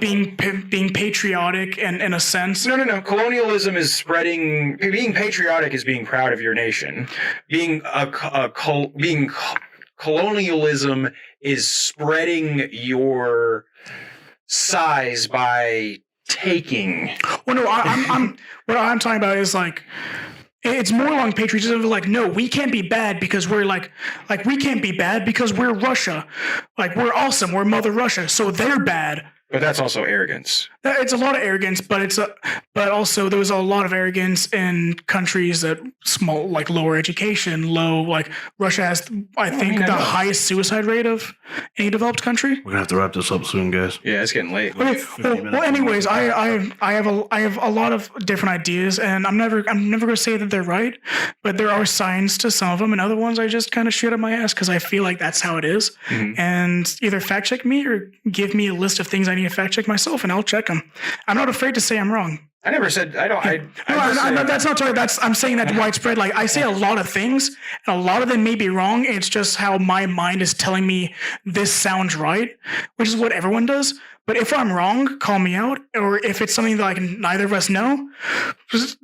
Being patriotic and in a sense. No. Colonialism is spreading. Being patriotic is being proud of your nation. Colonialism is spreading your size by taking. Well, no, I'm what I'm talking about is like it's more along patriotism. Like, no, we can't be bad because we're like we can't be bad because we're Russia. Like we're awesome. We're Mother Russia, so they're bad. But that's also arrogance. It's a lot of arrogance, but but also there was a lot of arrogance in countries that small, like lower education, like Russia has, I think, the highest suicide rate of any developed country. We're gonna have to wrap this up soon, guys. Yeah, it's getting late. Okay. Well, anyways, I have a lot of different ideas, and I'm never gonna say that they're right, but there are signs to some of them, and other ones I just kind of shit up my ass because I feel like that's how it is. Mm-hmm. And either fact check me or give me a list of things I need to fact check myself, and I'll check them. I'm not afraid to say I'm wrong. I never said I don't. That's not true. I'm saying that widespread. Like I say a lot of things, and a lot of them may be wrong. It's just how my mind is telling me this sounds right, which is what everyone does. But if I'm wrong, call me out. Or if it's something that like neither of us know,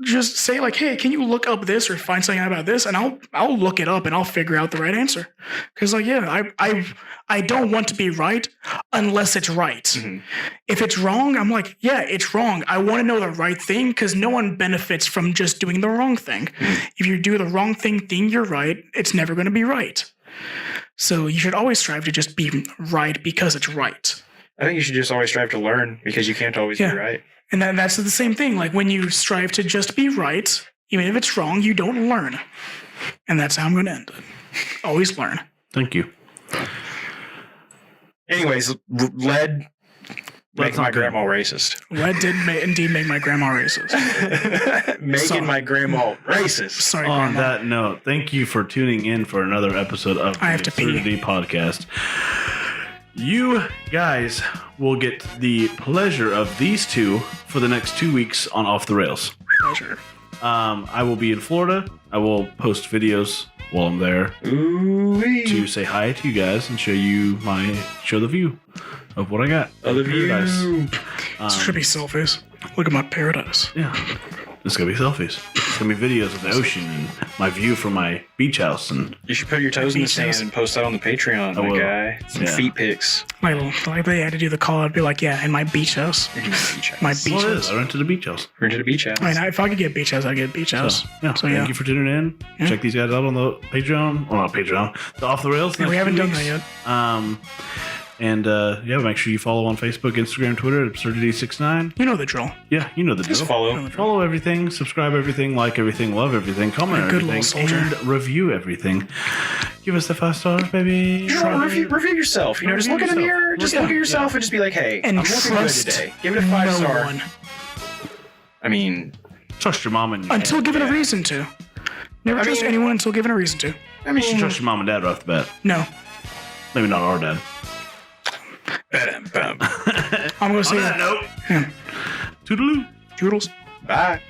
just say like, hey, can you look up this or find something out about this? And I'll look it up and I'll figure out the right answer. Because like, yeah, I don't want to be right unless it's right. Mm-hmm. If it's wrong, I'm like, yeah, it's wrong. I want to know the right thing because no one benefits from just doing the wrong thing. Mm-hmm. If you do the wrong thing, think you're right, it's never going to be right. So you should always strive to just be right because it's right. I think you should just always strive to learn because you can't always be right. And that's the same thing. Like when you strive to just be right, even if it's wrong, you don't learn. And that's how I'm going to end it. Always learn. Thank you. Anyways, lead make my grandma racist. Lead did indeed make my grandma racist. Making my grandma racist. Sorry, On Grandma. that note, thank you for tuning in for another episode of the Absurdity Podcast. You guys will get the pleasure of these two for the next 2 weeks on Off the Rails. Pleasure. I will be in Florida. I will post videos while I'm there to say hi to you guys and show the view of what I got. Of the view. This should be selfies. Look at my paradise. Yeah. It's going to be selfies. It's going to be videos of the ocean and my view from my beach house. And you should put your toes in the sand and post that on the Patreon, my guy. Some feet pics. Like they had to do the call, I'd be like, yeah, in my beach house. My beach house. I rented a beach house. I mean, if I could get a beach house, I'd get a beach house. Thank you for tuning in. Yeah. Check these guys out on the Patreon. Well, not Patreon. The Off the Rails. Yeah, we haven't done that yet. And make sure you follow on Facebook, Instagram, Twitter at Absurdity69. You know the drill. Yeah, you know the drill. Just follow. Follow everything, subscribe everything, like everything, love everything, comment everything, and review everything. Give us the 5 stars, baby. Review yourself. Just look in the mirror. Just look at yourself and just be like, hey, and I'm looking good today. Give it a 5 star. One. I mean, trust your mom and until given a reason to. Never trust anyone until given a reason to. I mean, you should trust your mom and dad right off the bat. No. Maybe not our dad. I'm going to say that note. Yeah. Toodaloo. Toodles. Bye.